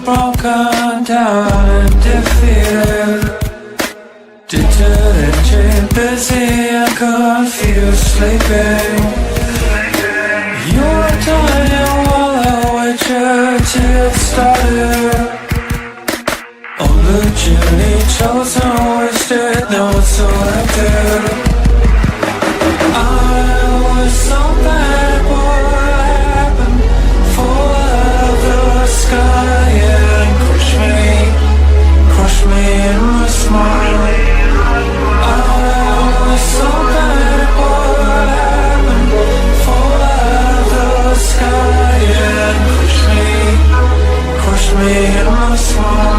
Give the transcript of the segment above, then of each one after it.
Broken down and defeated, deterred, busy and confused, sleeping. You're dying while I wait you to get started. On the journey chosen, wasted, now it's selected. I was so bad, what happened? Fall out of the sky. Crush me in my smile. I was so bad, what happened? Fall out of the sky and crush me in my smile.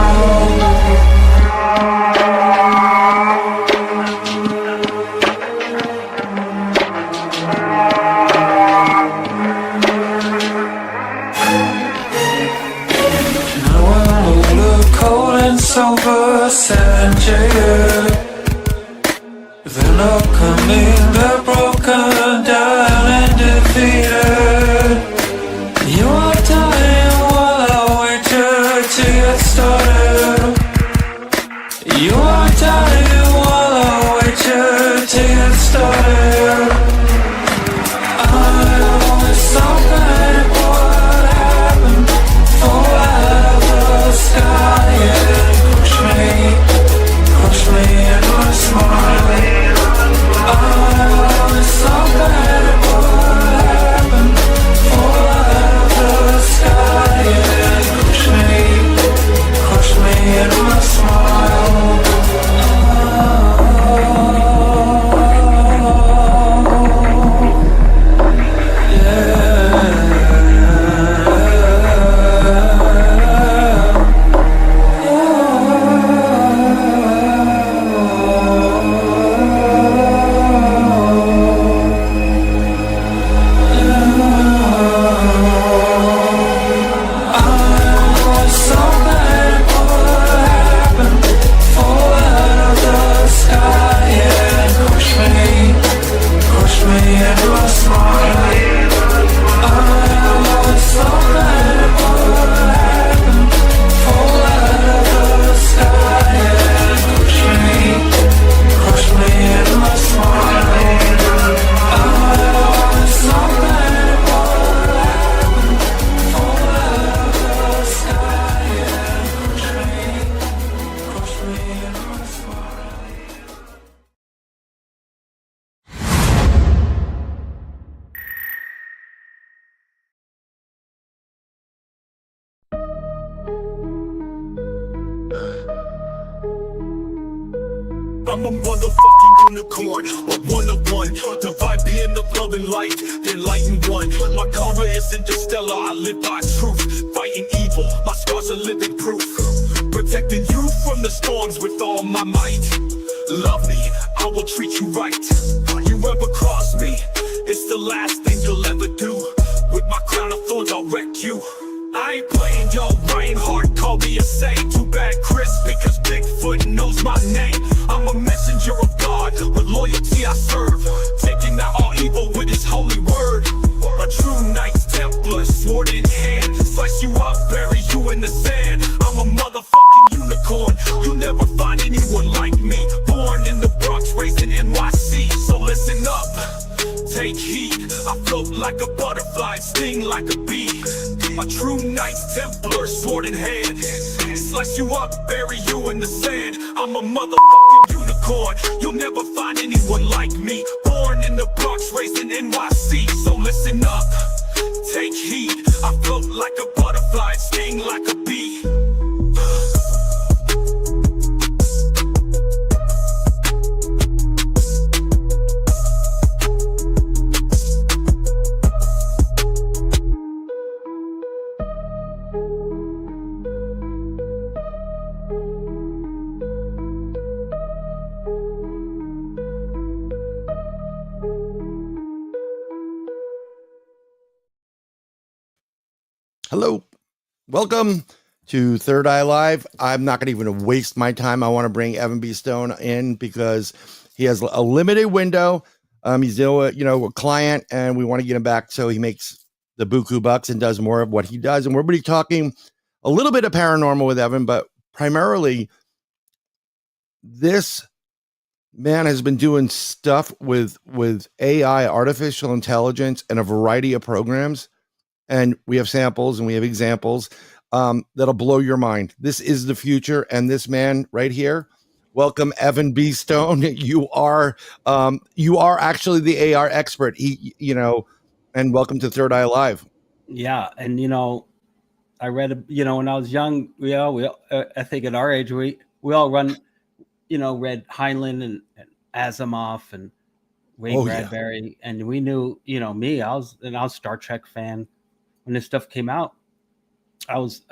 Sober, sad and jaded. Then upcoming, they're broken down and defeated. You are dying while I wait you to get started. You are dying while I wait you to get started. I was so bad, what happened? Fall out of the sky, yeah. Crush me in my smile. I was so bad, what happened? Fall out of the sky and crush me in my smile. I'm a motherfucking unicorn, a one-of-one. The vibe being the love and light, then light and one. My karma is interstellar, I live by truth. Fighting evil, my scars are living proof. Protecting you from the storms with all my might. Love me, I will treat you right. You ever cross me, it's the last thing you'll ever do. With my crown of thorns, I'll wreck you. I ain't playing, yo, Ryan Hart, call me a saint. Too bad Chris, because Bigfoot knows my name. I'm a messenger of God, with loyalty I serve. Taking out all evil with his holy word. A true Knights Templar, sword in hand. Slice you up, bury you in the sand. I'm a motherfucking unicorn, you'll never find anyone like me. Born in the Bronx, raised in NYC, so listen up, take heed. I float like a butterfly, sting like a bee. A true Knights Templar, sword in hand. Slice you up, bury you in the sand. I'm a motherfucking unicorn, you'll never find anyone like me. Born in the Bronx, raised in NYC, so listen up, take heed. I float like a butterfly, sting like a bee. Hello. Welcome to Third Eye Live. I'm not going to even waste my time. I want to bring Evan B. Stone in because he has a limited window. He's a client, and we want to get him back so he makes the buku bucks and does more of what he does. And we're going to be talking a little bit of paranormal with Evan, but primarily this man has been doing stuff with AI, artificial intelligence, and a variety of programs. And we have samples and we have examples that'll blow your mind. This is the future. And this man right here, welcome, Evan B. Stone. You are actually the AR expert. And welcome to Third Eye Live. Yeah, and I read, when I was young, I think at our age, we all read Heinlein and Asimov and Ray Bradbury, and we knew, me, I was a Star Trek fan. When this stuff came out, I was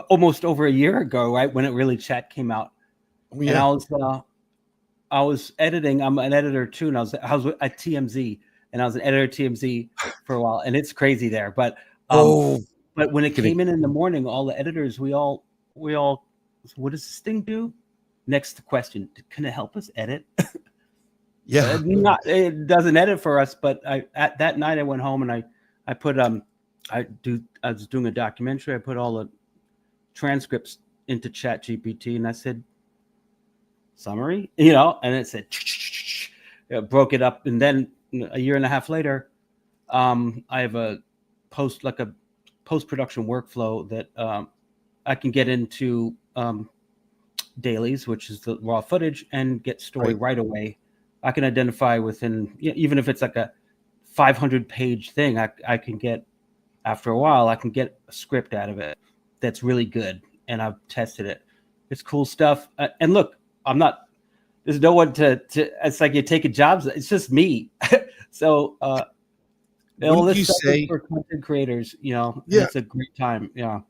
almost over a year ago, right when it really came out, and I was editing. I'm an editor too, and I was at TMZ, and I was an editor at TMZ for a while, and it's crazy there. But but when it came in the morning, all the editors, we all, what does this thing do? Next question: can it help us edit? Yeah, it doesn't edit for us, but at that night I went home and I put I was doing a documentary. I put all the transcripts into ChatGPT and I said summary, and it said broke it up. And then a year and a half later, I have a post-production workflow that I can get into dailies, which is the raw footage, and get story right away. I can identify within, even if it's like a 500-page thing, I can get, after a while, I can get a script out of it that's really good, and I've tested it. It's cool stuff. And look, there's no one to it's like you're taking jobs. It's just me. So all this stuff is for content creators, it's a great time. Yeah.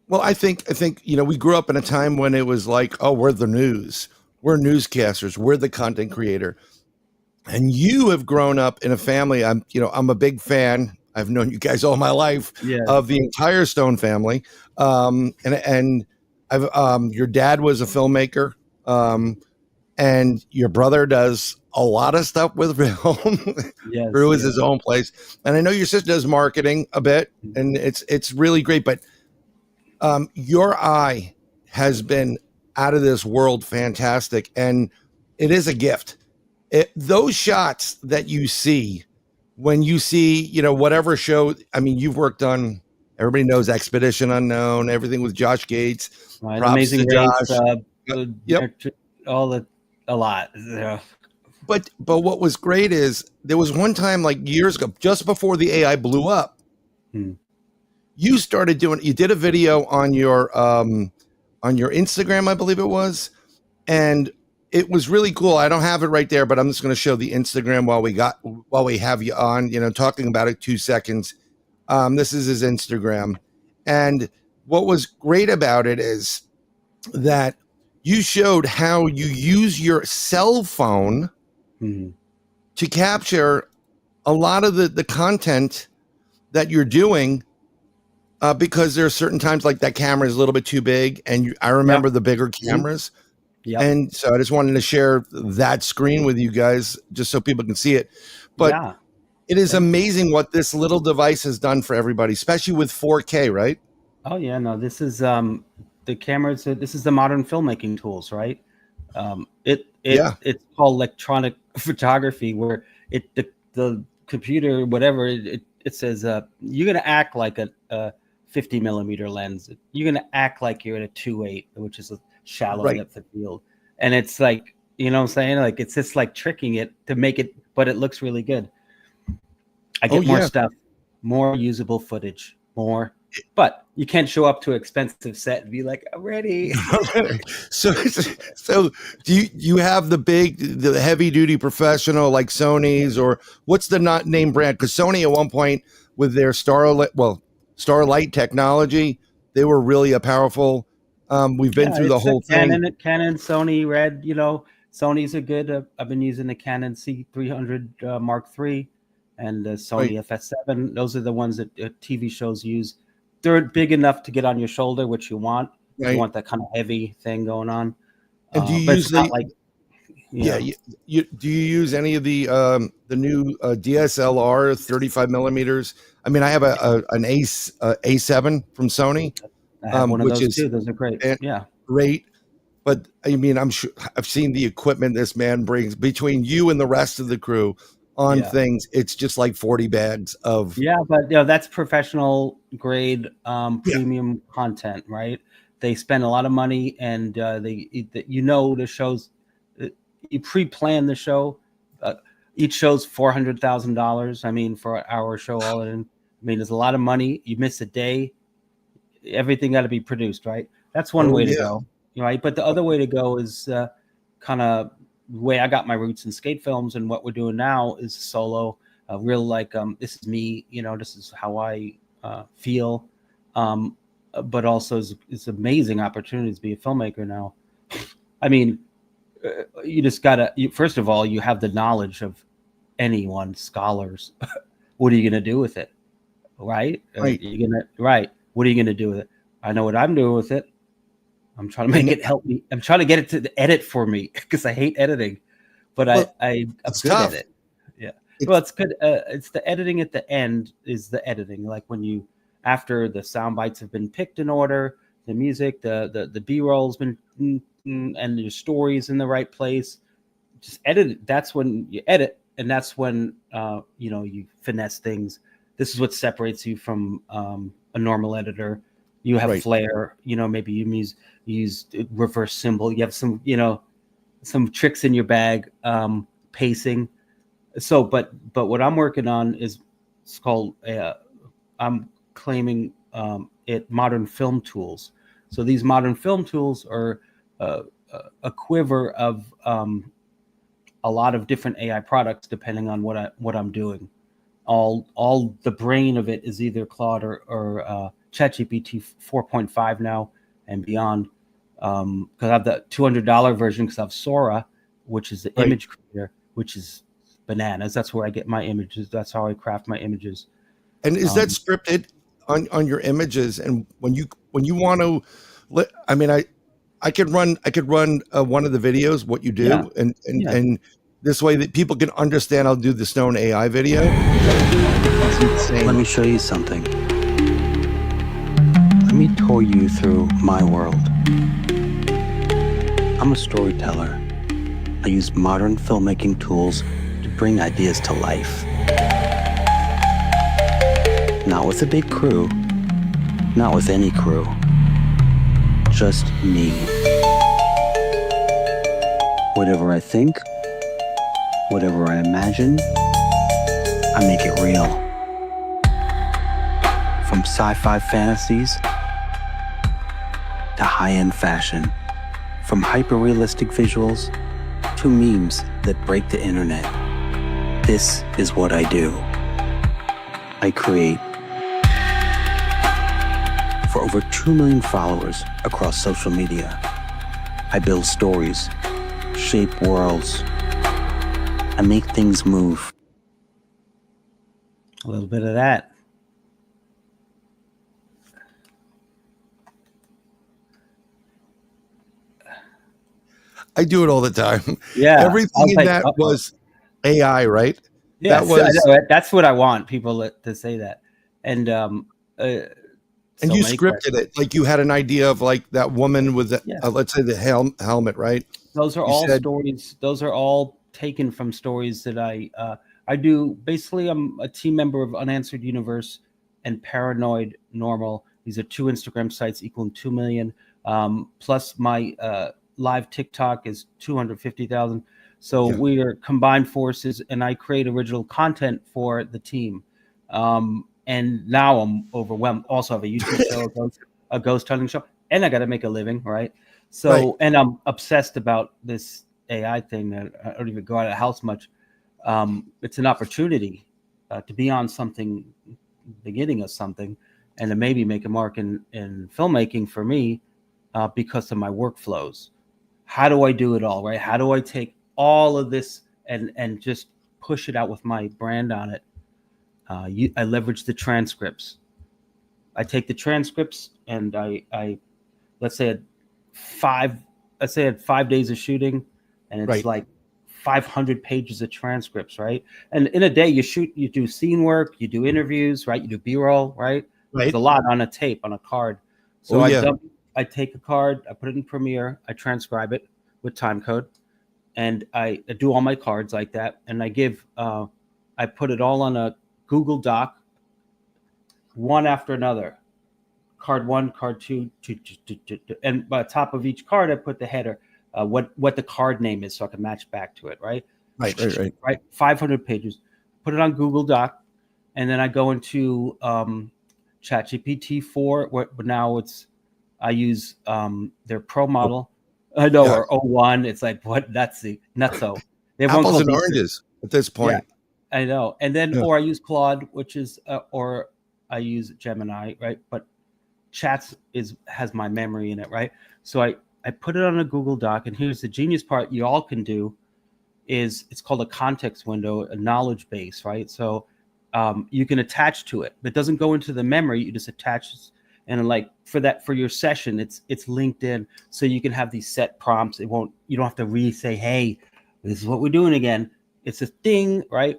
Well, I think we grew up in a time when it was like, oh, we're the news. We're newscasters. We're the content creator. And you have grown up in a family. I'm a big fan. I've known you guys all my life of the entire Stone family. And I've your dad was a filmmaker, and your brother does a lot of stuff with film. Drew is his own place, and I know your sister does marketing a bit, and it's really great. But your eye has been out of this world, fantastic, and it is a gift. Those shots that you see when you see, whatever show, I mean, you've worked on, everybody knows Expedition Unknown, everything with Josh Gates, right, Amazing Race, a lot. Yeah. But what was great is there was one time like years ago, just before the AI blew up, you did a video on your Instagram, I believe it was, and it was really cool. I don't have it right there, but I'm just going to show the Instagram while we have you on, talking about it 2 seconds. This is his Instagram. And what was great about it is that you showed how you use your cell phone to capture a lot of the content that you're doing, because there are certain times like that camera is a little bit too big. And I remember the bigger cameras. Yep. And so I just wanted to share that screen with you guys just so people can see it. But it is amazing what this little device has done for everybody, especially with 4K, right? Oh, yeah. No, this is the cameras. This is the modern filmmaking tools, right? It's called electronic photography, where the computer, whatever, it says you're going to act like a 50 millimeter lens. You're going to act like you're at a 2.8, which is a shallow depth of field, and it's like, what I'm saying, like it's just like tricking it to make it, but it looks really good. I get more stuff, more usable footage, but you can't show up to an expensive set and be like, I'm ready. So do you have the heavy duty professional like Sony's, or what's the not name brand? Because Sony at one point with their Starlight technology, they were really a powerful. We've been through the whole thing. Canon, Sony, Red. Sony's are good. I've been using the Canon C300 Mark III. and the Sony FS7. Those are the ones that TV shows use. They're big enough to get on your shoulder, which you want. Right. You want that kind of heavy thing going on. And do you but use it's not like, do you use any of the new DSLR 35 millimeters? I mean, I have an A7 from Sony. I have one of which those is too. Those are great. Yeah. Great. But I mean, I'm sure I've seen the equipment this man brings between you and the rest of the crew on things. It's just like 40 bags of. Yeah, but that's professional grade premium content, right? They spend a lot of money, and the shows. You pre-plan the show. Each show's $400,000. I mean, for an hour show, all in. I mean, there's a lot of money. You miss a day, everything got to be produced, right? That's one way to go, right? But the other way to go is kind of the way I got my roots in skate films, and what we're doing now is solo, real this is me, this is how I feel, but also it's amazing opportunity to be a filmmaker now. I mean, you just gotta. First of all, you have the knowledge of anyone, scholars. What are you gonna do with it, right? Right. What are you gonna do with it? I know what I'm doing with it. I'm trying to make it help me. I'm trying to get it to edit for me because I hate editing, but I'm good at it. Yeah. It's good. It's the editing at the end is the editing. Like when after the sound bites have been picked in order, the music, the B-roll's been, and your story's in the right place, just edit it. That's when you edit, and that's when you finesse things. This is what separates you from a normal editor. You have flair, maybe you use reverse symbol. You have some tricks in your bag, pacing. So, but what I'm working on is it's called I'm claiming it modern film tools. So these modern film tools are a quiver of a lot of different AI products depending on what I'm doing. All the brain of it is either Claude or ChatGPT 4.5 now and beyond. Because I have the $200 version because I have Sora, which is the image creator, which is bananas. That's where I get my images. That's how I craft my images. And is that scripted on your images? And when you want to, I mean, I could run one of the videos, what you do, and this way that people can understand. I'll do the Stone AI video. Let me show you something. Let me tour you through my world. I'm a storyteller. I use modern filmmaking tools to bring ideas to life. Not with a big crew, not with any crew, just me. Whatever I think, whatever I imagine, I make it real. From sci-fi fantasies to high-end fashion, from hyper-realistic visuals to memes that break the internet. This is what I do. I create. For over 2 million followers across social media, I build stories, shape worlds, I make things move. A little bit of that. I do it all the time. Yeah. Everything in that was AI, right? Yeah, that's what I want people to say that. And and you scripted it, like you had an idea of like that woman with the, let's say the helmet, right? Those are all stories. Those are all taken from stories that I do. Basically, I'm a team member of Unanswered Universe and Paranoid Normal. These are 2 Instagram sites equaling 2 million. Plus my live TikTok is 250,000. So we are combined forces, and I create original content for the team. And now I'm overwhelmed. Also have a YouTube show, a ghost hunting show, and I got to make a living, right? So, and I'm obsessed about this AI thing that I don't even go out of the house much. It's an opportunity to be on something, beginning of something, and to maybe make a mark in filmmaking for me because of my workflows. How do I do it all, right? How do I take all of this and just push it out with my brand on it? I leverage the transcripts. I take the transcripts and I let's say I had 5 days of shooting, and it's like 500 pages of transcripts, right? And in a day, you do scene work, you do interviews, right? You do B-roll, right? There's a lot on a tape, on a card. So I take a card, I put it in Premiere, I transcribe it with time code, and I do all my cards like that, and I put it all on a Google Doc, one after another. Card 1, card 2, and by the top of each card, I put the header, what the card name is, so I can match back to it, right? Right. 500 pages. Put it on Google Doc, and then I go into ChatGPT 4. But now I use their Pro model. I know, or O1. It's like, what? That's the nutso. They have apples and oranges at this point. Yeah, I know. And then, or I use Claude, which is, or I use Gemini, right? But Chats has my memory in it, right? So I put it on a Google Doc, and here's the genius part you all can do is it's called a context window, a knowledge base, right? So you can attach to it. It doesn't go into the memory, you just attach it. And like for your session, it's linked in, so you can have these set prompts. You don't have to say, hey, this is what we're doing again. It's a thing, right?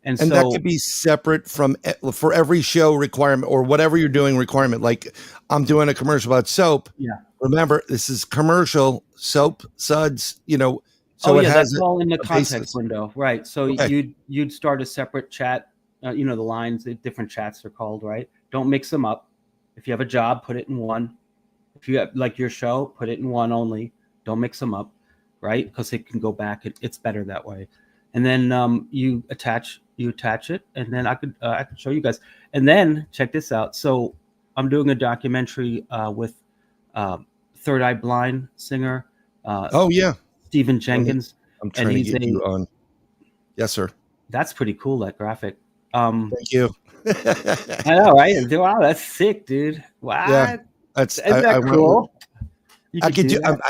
And so, that could be separate for every show requirement or whatever you're doing requirement. Like I'm doing a commercial about soap. Yeah. Remember, this is commercial soap, suds, So that's all in the context window, right? So you'd start a separate chat. The lines, the different chats are called, right? Don't mix them up. If you have a job, put it in one. If you have like your show, put it in one only. Don't mix them up, right? Because it can go back. It's better that way. And then you attach it, and then I could show you guys. And then check this out. So I'm doing a documentary with Third Eye Blind singer. Stephen Jenkins. I'm trying to get you on. Yes, sir. That's pretty cool, that graphic. Thank you. I know, right? Wow, that's sick, dude. Wow. Yeah, isn't that cool? I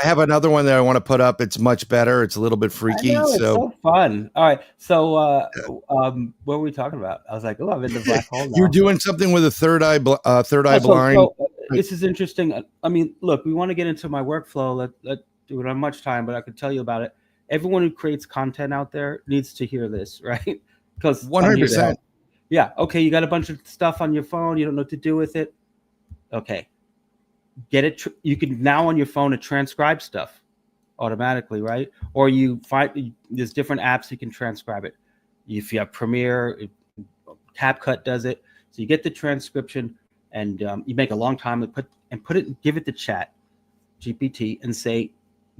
have another one that I want to put up. It's much better. It's a little bit freaky. It's so fun. All right. So what were we talking about? I was like, I'm in the black hole now. You're doing something with a third eye blind. So, this is interesting. I mean, look, we want to get into my workflow. Let do it on much time, but I could tell you about it. Everyone who creates content out there needs to hear this, right? Because 100%. Yeah. Okay. You got a bunch of stuff on your phone. You don't know what to do with it. Okay. Get it. You can now on your phone to transcribe stuff automatically, right? Or you find there's different apps you can transcribe it. If you have Premiere, CapCut does it. So you get the transcription, and you make a long time and give it to Chat GPT and say,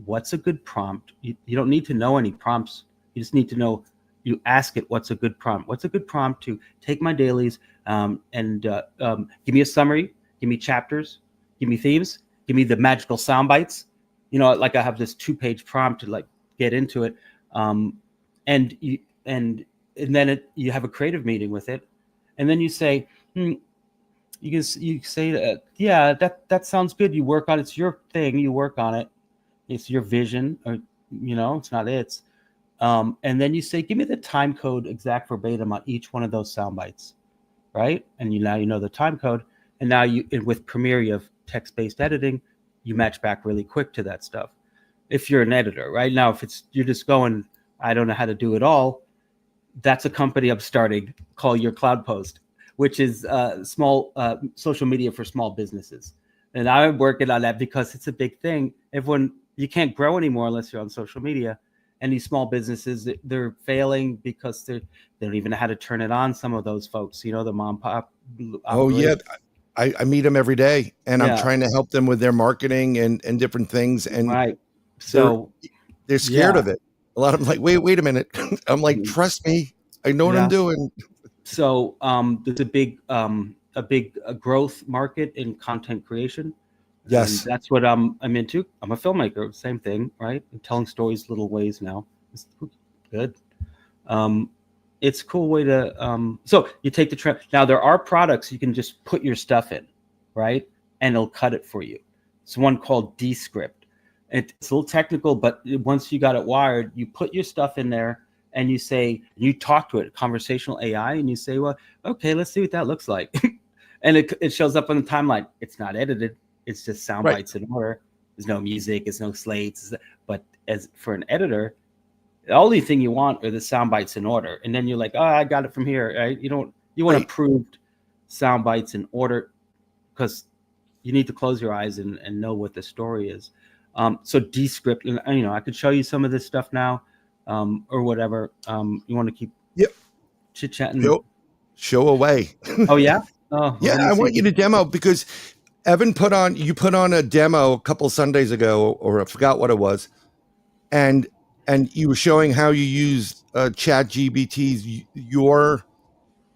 what's a good prompt? You don't need to know any prompts. You just need to know. You ask it, what's a good prompt? What's a good prompt to take my dailies and give me a summary, give me chapters, give me themes, give me the magical sound bites. Like I have this 2-page prompt to like get into it, and then you have a creative meeting with it, and then you say, you say, yeah, that sounds good. You work on it. It's your thing. You work on it. It's your vision, or it's not its. And then you say, give me the time code exact verbatim on each one of those sound bites, right? And now you know the time code. And now with Premiere, you have text-based editing. You match back really quick to that stuff. If you're an editor, right? Now, if you're just going, I don't know how to do it all, that's a company I'm starting called Your Cloud Post, which is small social media for small businesses. And I'm working on that because it's a big thing. You can't grow anymore unless you're on social media. And these small businesses, they're failing because they don't even know how to turn it on. Some of those folks, the mom pop. Oh yeah, I meet them every day, and I'm trying to help them with their marketing and different things. And right, so they're scared of it. A lot of them like, wait a minute. I'm like, trust me, I know what I'm doing. So there's a big growth market in content creation. Yes, and that's what I'm into. I'm a filmmaker. Same thing, right? I'm telling stories little ways now. It's good. It's a cool way to. So you take the trend. Now there are products you can just put your stuff in, right? And it'll cut it for you. It's one called Descript. It's a little technical, but once you got it wired, you put your stuff in there, and you talk to it, conversational AI, and you say, well, okay, let's see what that looks like. And it shows up on the timeline. It's not edited. It's just sound Right. bites in order. There's no music. There's no slates. But as for an editor, the only thing you want are the sound bites in order. And then you're like, oh, I got it from here. Right? You want Right. approved sound bites in order, because you need to close your eyes and know what the story is. So Descript, and I could show you some of this stuff now, or whatever. You want to keep chit chatting? Show away. Oh yeah. Oh yeah, I want you to demo, because Evan put on a demo a couple Sundays ago, or I forgot what it was, and you were showing how you use ChatGPT's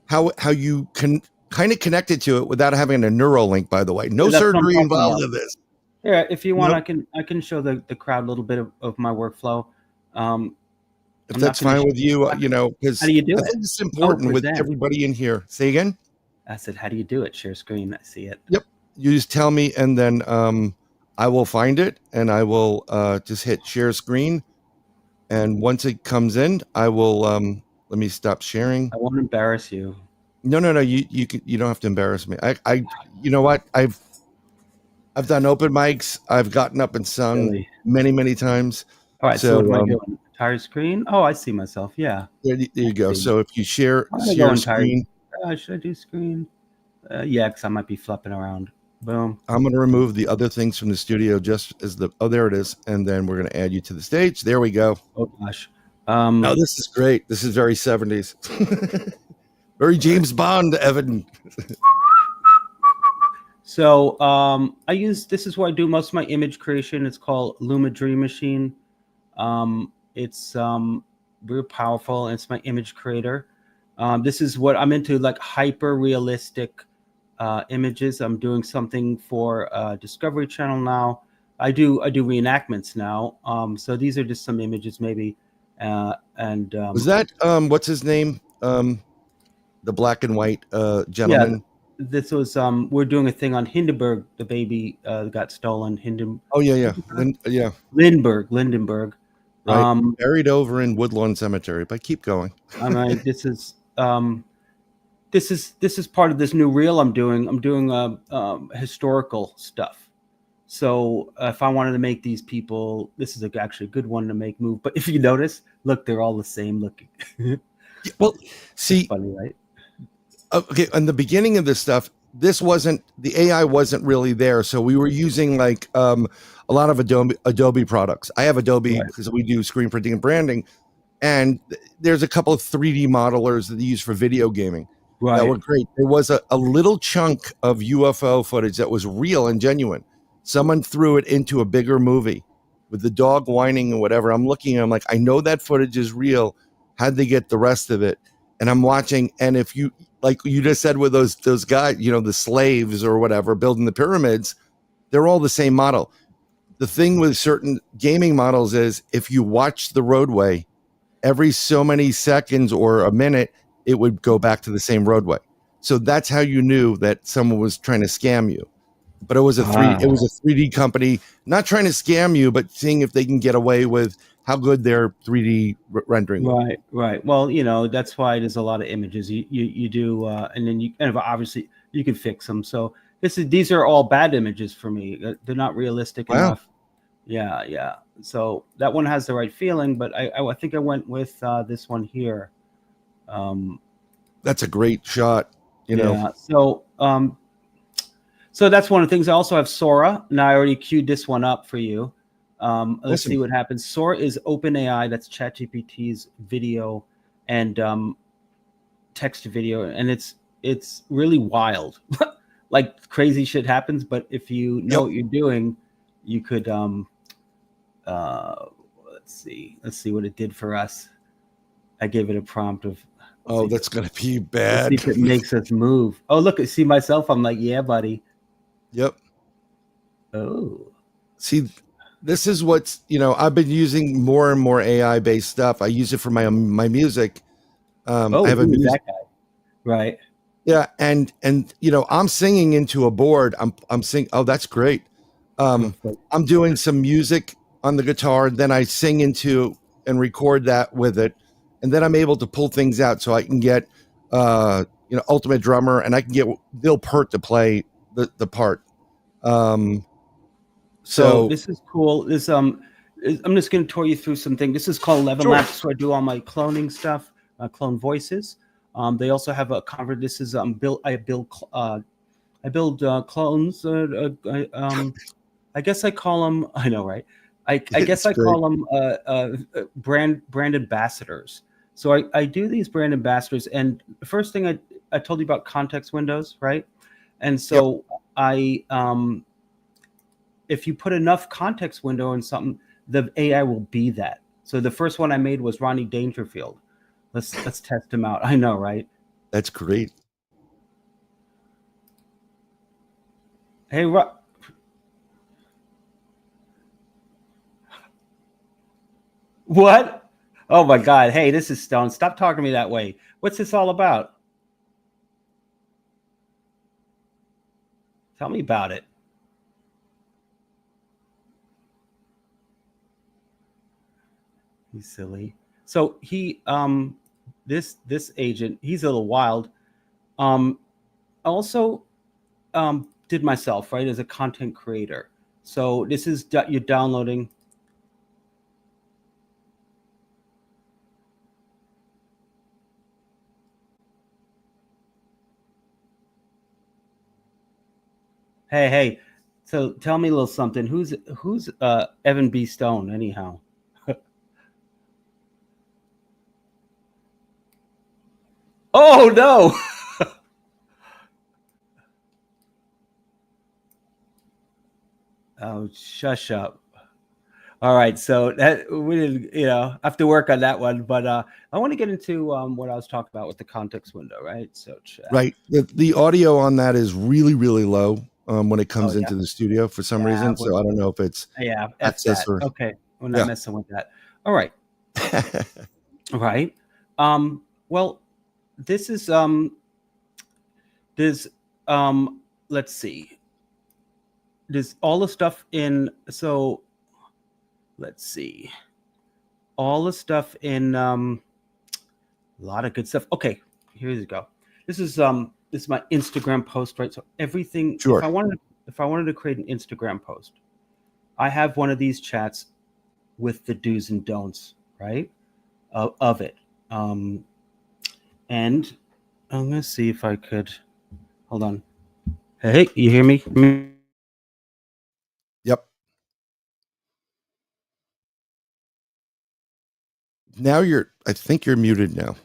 how you can kind of connect it to it without having a neural link. By the way, no surgery involved in this. Yeah, if you want, I can show the crowd a little bit of my workflow. If that's fine with you, because how do you do I think it's important with everybody in here. Say again. I said, how do you do it? Share screen. I see it. Yep. You just tell me, and then I will find it, and I will just hit share screen. And once it comes in, I will let me stop sharing. I won't embarrass you. No. You don't have to embarrass me. I you know what? I've done open mics. I've gotten up and sung many times. All right. So what am I doing? Entire screen? Oh, I see myself. Yeah. There you go. So if you share screen. Should I do screen? Yeah, because I might be flipping around. Boom. I'm going to remove the other things from the studio just as there it is. And then we're going to add you to the stage. There we go. Oh, gosh. No, this is great. This is very 70s. Very James Bond, Evan. So this is where I do most of my image creation. It's called Luma Dream Machine. It's very powerful. And it's my image creator. This is what I'm into, like hyper realistic images. I'm doing something for Discovery Channel now. I do reenactments now. So these are just some images, maybe. Was that what's his name? The black and white gentleman. Yeah, this was we're doing a thing on Hindenburg, the baby got stolen. Oh yeah. Lindenberg. Right. Buried over in Woodlawn Cemetery. But keep going. I mean, this is part of this new reel I'm doing. I'm doing historical stuff. So if I wanted to make these people, this is actually a good one to make move. But if you notice, look, they're all the same looking. Well, see, funny, right? Okay, in the beginning of this stuff, the AI wasn't really there. So we were using like a lot of Adobe products. I have Adobe because we do screen printing and branding. And there's a couple of 3D modelers that they use for video gaming that were great. There was a little chunk of UFO footage that was real and genuine. Someone threw it into a bigger movie with the dog whining and whatever. I'm looking, I'm like, I know that footage is real. How'd they get the rest of it? And I'm watching, and if you, like you just said with those guys, the slaves or whatever building the pyramids, they're all the same model. The thing with certain gaming models is if you watch the roadway, every so many seconds or a minute, it would go back to the same roadway. So that's how you knew that someone was trying to scam you. But it was a 3D company, not trying to scam you, but seeing if they can get away with how good their 3D rendering was. Right. Well, that's why there's a lot of images you do, and then you kind of obviously you can fix them. So these are all bad images for me. They're not realistic enough. Yeah. So that one has the right feeling, but I think I went with this one here. That's a great shot. Yeah. So that's one of the things. I also have Sora. Now I already queued this one up for you. Let's see what happens. Sora is OpenAI. That's ChatGPT's video and text to video, and it's really wild. Like crazy shit happens, but if you know what you're doing, you could let's see what it did for us. I gave it a prompt of that's gonna be bad. See if it makes us move. Oh, look, I see myself. I'm like, yeah, buddy. Yep. Oh. See, this is what's, I've been using more and more AI based stuff. I use it for my music. I have that guy. Right. Yeah. And I'm singing into a board. I'm singing. Oh, that's great. I'm doing some music on the guitar. Then I sing into and record that with it. and then I'm able to pull things out so I can get Ultimate Drummer, and I can get Bill Peart to play the part. So this is cool. This I'm just going to tour you through something. This is called 11 Sure. Labs. So I do all my cloning stuff, clone voices. They also have a cover. This is I build clones. I guess I call them. I know, right? I guess I call them brand ambassadors. So I do these brand ambassadors, and the first thing I told you about context windows, right? And so yep. If you put enough context window in something, the AI will be that. So the first one I made was Ronnie Dangerfield. Let's test him out. I know, right? That's great. Hey, what? Oh my God. Hey, this is Stone. Stop talking to me that way. What's this all about? Tell me about it. He's silly. So he this agent, he's a little wild. Also did myself, right, as a content creator. So this is you're downloading. Hey. So tell me a little something. Who's Evan B. Stone anyhow? Oh no. Oh, shush up. All right, so that we didn't, have to work on that one, but I want to get into what I was talking about with the context window, right? So right, the audio on that is really, really low when it comes into the studio for some reason. So I don't know if it's access or okay. We're not messing with that. All right. Right. Well, this is let's see. There's all the stuff in. So let's see. All the stuff in a lot of good stuff. Okay, here you go. This is my Instagram post, right? So everything. Sure. If I wanted to create an Instagram post, I have one of these chats with the do's and don'ts, right? Of it. And I'm gonna see if I could. Hold on. Hey, you hear me? Yep. Now I think you're muted now.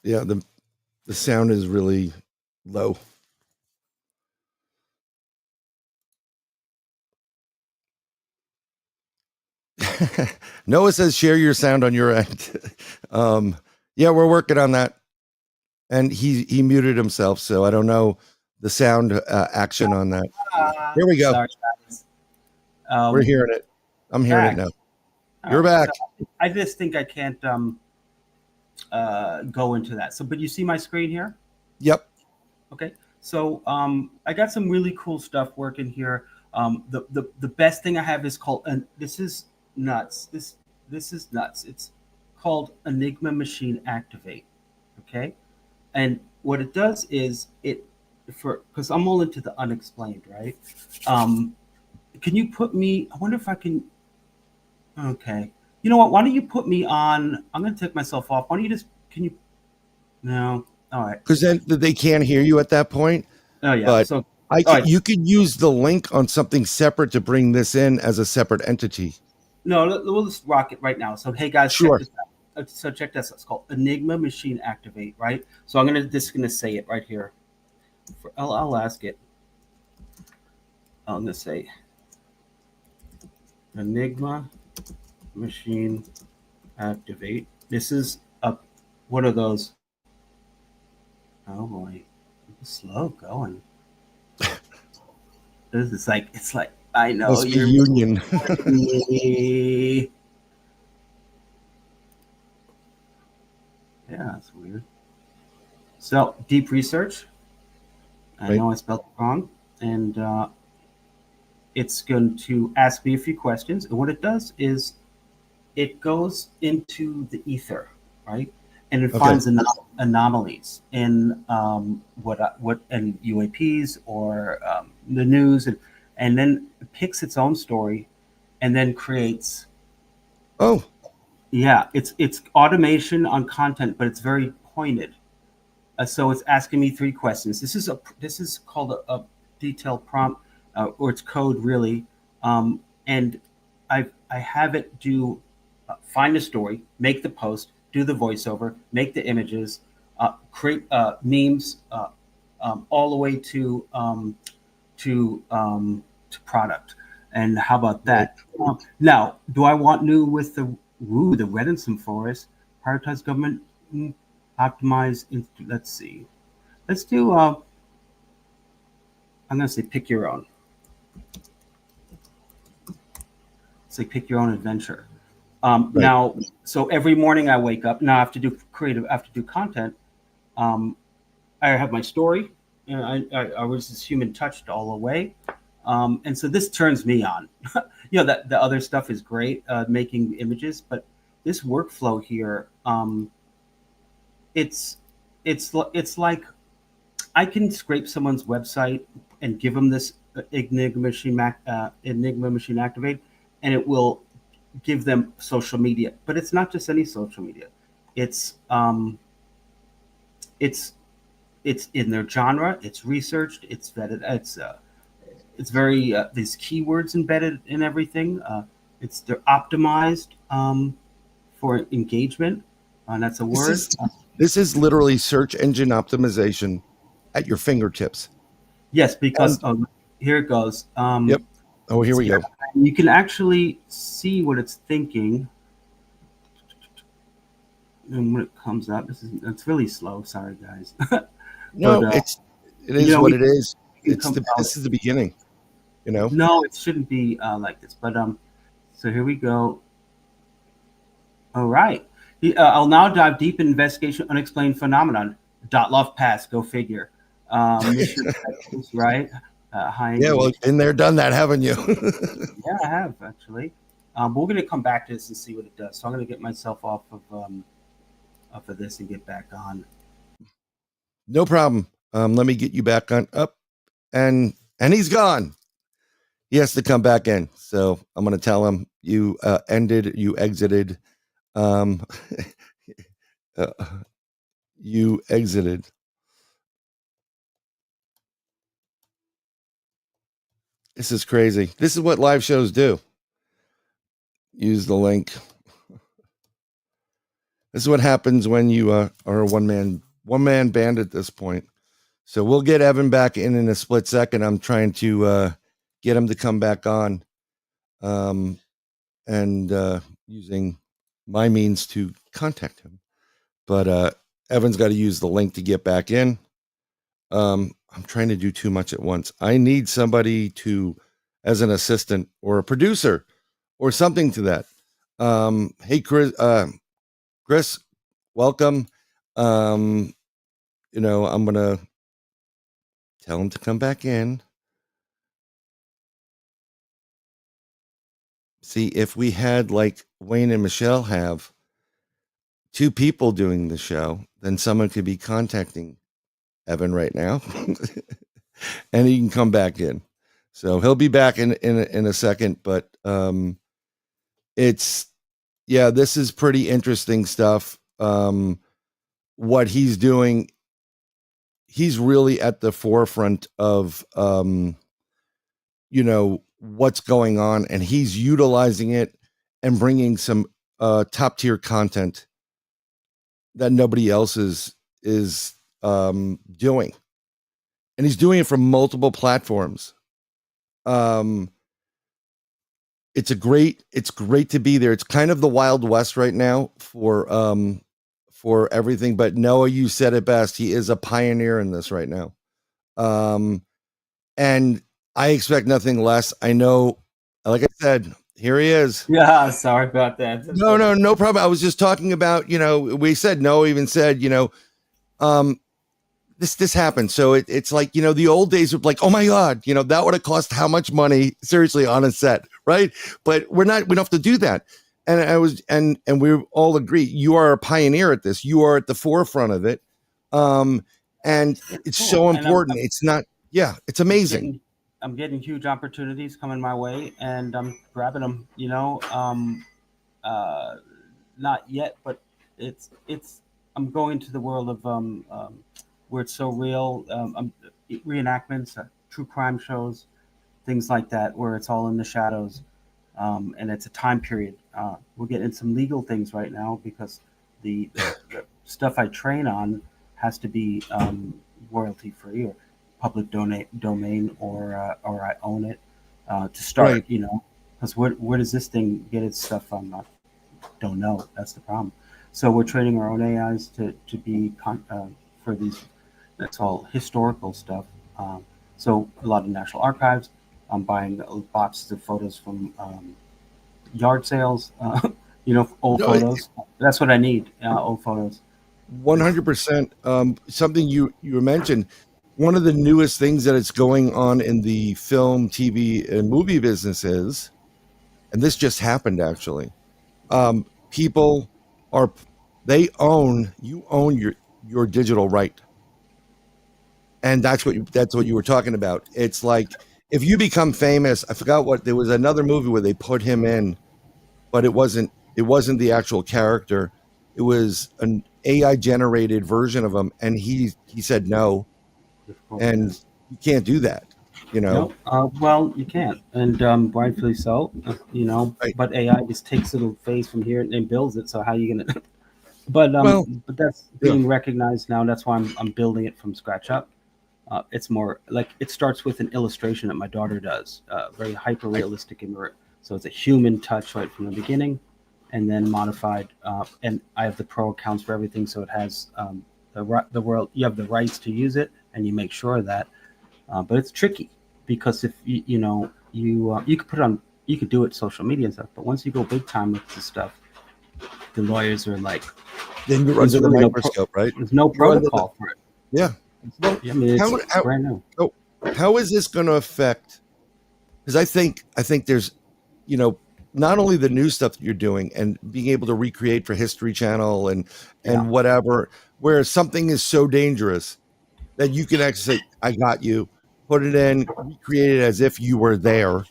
The sound is really low. Noah says share your sound on your end. We're working on that, and he muted himself, so I don't know the sound action on that. Here we go. Sorry, we're hearing it. I'm hearing it now. You're back. So I just think I can't go into that. So, but you see my screen here? Yep. Okay. So I got some really cool stuff working here. The best thing I have is called, and this is nuts. This is nuts. It's called Enigma Machine Activate. Okay. And what it does is because I'm all into the unexplained, right? Can you put me? I wonder if I can. Okay. You know what? Why don't you put me on? I'm going to take myself off. Why don't you can you? No. All right. Because then they can't hear you at that point. Oh, yeah. But so you could use the link on something separate to bring this in as a separate entity. No, we'll just rock it right now. So, hey, guys, sure. Check this out. So check this out. It's called Enigma Machine Activate, right? So I'm going to say it right here. I'll ask it. I'm going to say Enigma Machine Activate. This is what are those? Oh boy, it's slow going. It's like I know must you're be union. Yeah, that's weird. So deep research. I Right. know I spelled it wrong, and it's going to ask me a few questions. And what it does is it goes into the ether, right? And it Okay. finds anomalies in what and UAPs or the news, and then it picks its own story, and then creates. Oh, Yeah, it's automation on content, but it's very pointed. So it's asking me three questions. This is called a detailed prompt, or it's code really, and I have it do find a story, make the post, do the voiceover, make the images, create memes, all the way to product. And how about that? Now, do I want new with the red and some forest? Prioritize government, optimize. Let's see. Let's do. I'm gonna say pick your own. Say pick your own adventure. right. Now, so every morning I wake up. Now I have to do creative. I have to do content. Um, I have my story. I was just human touched all the way. And so this turns me on. That the other stuff is great, making images, but this workflow here, it's like I can scrape someone's website and give them this Enigma machine activate, and it will give them social media. But it's not just any social media. It's it's in their genre. It's researched. It's vetted. It's very these keywords embedded in everything. They're optimized for engagement, and that's a word. This is literally search engine optimization at your fingertips. Yes, because here it goes. Yep. Oh, here we go. You can actually see what it's thinking, and when it comes up, it's really slow. Sorry, guys. No, But, it is what it is. This is the beginning. No, it shouldn't be like this. But so here we go. All right. I'll now dive deep in investigation unexplained phenomenon. Love pass. Go figure. Mission right. Yeah, well, been there, done that, haven't you? Yeah, I have actually. But we're going to come back to this and see what it does. So I'm going to get myself off of this and get back on. No problem. Let me get you back on up, and he's gone. He has to come back in. So I'm going to tell him you you exited. You exited. This is crazy. This is what live shows do. Use the link. This is what happens when you are a one man band at this point. So we'll get Evan back in a split second. I'm trying to get him to come back on, and using my means to contact him. But Evan's got to use the link to get back in. I'm trying to do too much at once. I need somebody as an assistant or a producer or something to that. Hey, Chris, welcome. I'm going to tell him to come back in. See, if we had like Wayne and Michelle have two people doing the show, then someone could be contacting Evan right now and he can come back in. So he'll be back in a second, but this is pretty interesting stuff. What he's doing, he's really at the forefront of what's going on, and he's utilizing it and bringing some top tier content that nobody else is doing, and he's doing it from multiple platforms. It's great to be there. It's kind of the Wild West right now for everything, but Noah, you said it best. He is a pioneer in this right now. And I expect nothing less. I know, like I said, here he is. Yeah, sorry about that. No problem. I was just talking about, we said, Noah even said, this happened. So it's like, the old days of like, oh my God, that would have cost how much money, seriously, on a set, right? But we don't have to do that. And we all agree, you are a pioneer at this. You are at the forefront of it. And it's cool. so important. It's not, it's amazing. I'm getting huge opportunities coming my way, and I'm grabbing them, not yet, but I'm going to the world of where it's so real, reenactments, true crime shows, things like that, where it's all in the shadows, and it's a time period. We're getting some legal things right now because the stuff I train on has to be royalty free or public domain, or I own it to start. Right. Because where does this thing get its stuff from? I don't know. That's the problem. So we're training our own AIs to be for these. That's all historical stuff. So a lot of National Archives. I'm buying boxes of photos from yard sales. Old photos. That's what I need. Old photos. 100%. Something you mentioned. One of the newest things that is going on in the film, TV, and movie businesses, and this just happened actually. People you own your digital right. And that's what you were talking about. It's like, if you become famous, I forgot there was another movie where they put him in, but it wasn't the actual character. It was an AI generated version of him. And he said no. And you can't do that, No, well, you can't, and rightfully so. Right. But AI just takes a little phase from here and builds it. So how are you gonna? But that's being recognized now. That's why I'm building it from scratch up. It's more like it starts with an illustration that my daughter does, very hyper realistic, so it's a human touch right from the beginning, and then modified. And I have the pro accounts for everything, so it has the world. You have the rights to use it, and you make sure of that. But it's tricky because if you could put it on, you could do it social media and stuff, but once you go big time with this stuff, the lawyers are like, then you're under the microscope, right? There's no protocol for it. Yeah. Well, I mean, it's brand new. How is this going to affect? Because I think there's, not only the new stuff that you're doing and being able to recreate for History Channel and whatever, where something is so dangerous that you can actually say, I got you, put it in, recreate it as if you were there.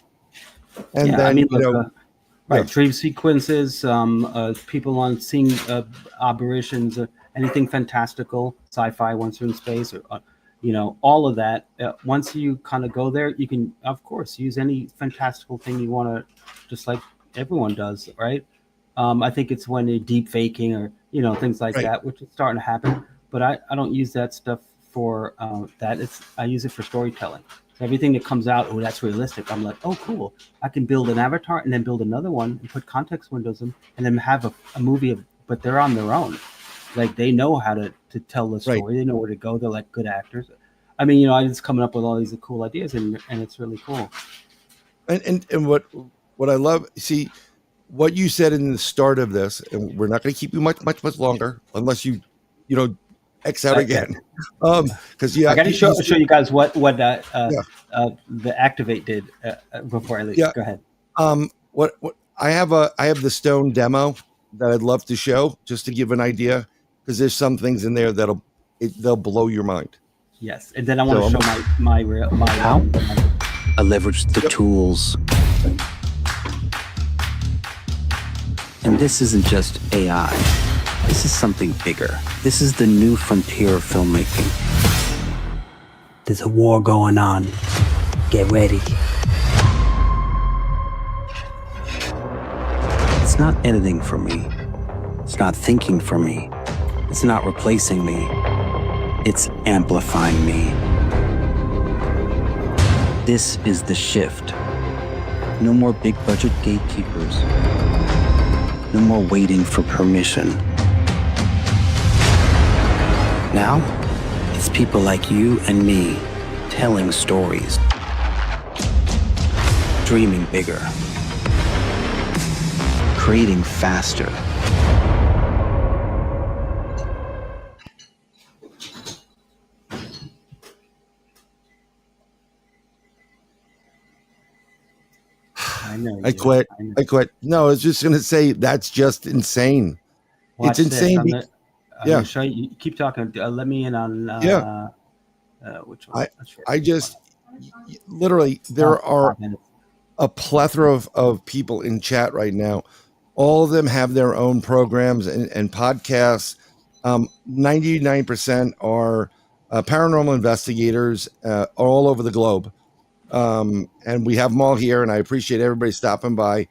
And then, dream sequences, people on seeing aberrations, anything fantastical, sci-fi once you're in space, or all of that. Once you kind of go there, you can, of course, use any fantastical thing you want to, just like everyone does, right? I think it's when you're deep faking or things like that, which is starting to happen. But I don't use that stuff for that. I use it for storytelling. So everything that comes out, oh, that's realistic. I'm like, oh, cool. I can build an avatar and then build another one and put context windows in, and then have a movie but they're on their own. Like they know how to tell the story. Right. They know where to go. They're like good actors. I mean, I'm just coming up with all these cool ideas, and it's really cool. And what I love, see, what you said in the start of this, and we're not going to keep you much longer unless you X out again. Because I got to show you guys what the Activate did before I leave. Yeah. Go ahead. What I have the Stone demo that I'd love to show just to give an idea, because there's some things in there they'll blow your mind. Yes, and then I want to show my how I leveraged the tools. And this isn't just AI. This is something bigger. This is the new frontier of filmmaking. There's a war going on. Get ready. It's not editing for me. It's not thinking for me. It's not replacing me. It's amplifying me. This is the shift. No more big budget gatekeepers. No more waiting for permission. Now, it's people like you and me telling stories, dreaming bigger, creating faster. I know. I quit. know. I quit. No, I was just going to say that's just insane. Watch It's insane. This. I'm Yeah. gonna show you. You keep talking. Let me in on. Yeah. Which one? I just literally there are a plethora of people in chat right now. All of them have their own programs and podcasts. 99% are paranormal investigators all over the globe. And we have them all here, and I appreciate everybody stopping by.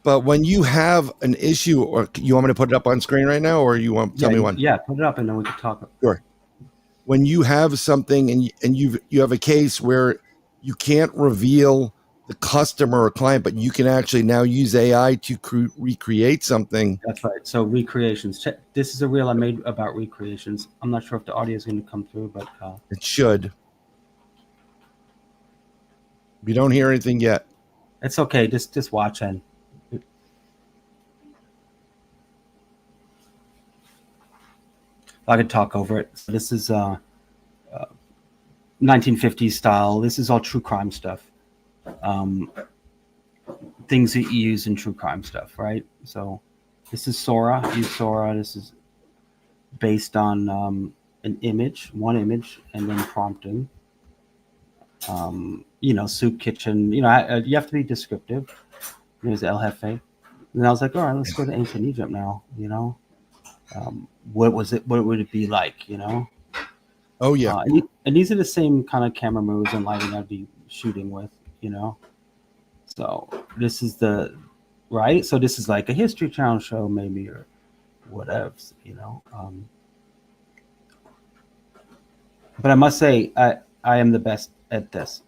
But when you have an issue, or you want me to put it up on screen right now, or you want to tell me when? Yeah, put it up and then we can talk. Sure. When you have something and you have a case where you can't reveal the customer or client, but you can actually now use AI to recreate something. That's right. So recreations. This is a reel I made about recreations. I'm not sure if the audio is going to come through, but it should. We don't hear anything yet. It's okay. Just watch and. I could talk over it. So this is 1950s style. This is all true crime stuff. Things that you use in true crime stuff, right? So this is Sora. Use Sora. This is based on an image, one image, and then prompting. Soup kitchen. You have to be descriptive. There's El Jefe. And I was like, all right, let's go to ancient Egypt now. What was it? What would it be like? Oh yeah. And these are the same kind of camera moves and lighting I'd be shooting with. So this is right. So this is like a History Channel show, maybe, or whatever. But I must say, I am the best at this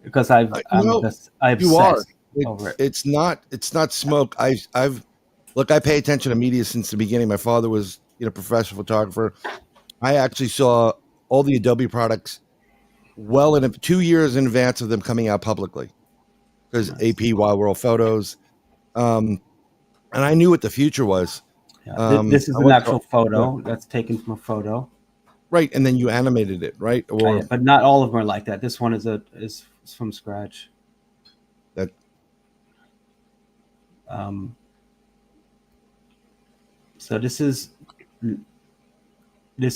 because I'm the best. I obsess over it. It's not smoke. I've look, I pay attention to media since the beginning. My father was, a professional photographer. I actually saw all the Adobe products well in 2 years in advance of them coming out publicly, because AP Wild World Photos, and I knew what the future was. Yeah, this is an actual photo that's taken from a photo, right? And then you animated it, right? Or but not all of them are like that. This one is from scratch. That. So this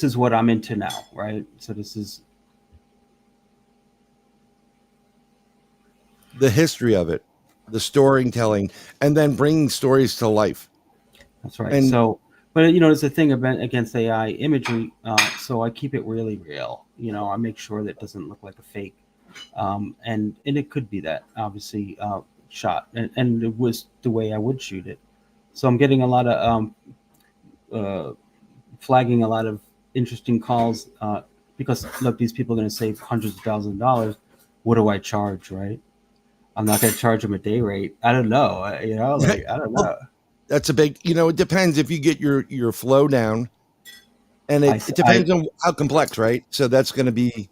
is what I'm into now, right? So this is the history of it, the storytelling, and then bringing stories to life. That's right. And but there's a thing against AI imagery. So I keep it really real. I make sure that it doesn't look like a fake. And it could be that obviously shot, and it was the way I would shoot it. So I'm getting a lot of flagging a lot of interesting calls because look, these people are going to save hundreds of thousands of dollars. What do I charge, right? I'm not going to charge them a day rate. I don't know. I don't know. That's a big, it depends if you get your flow down, and it depends on how complex, right? So that's going to be,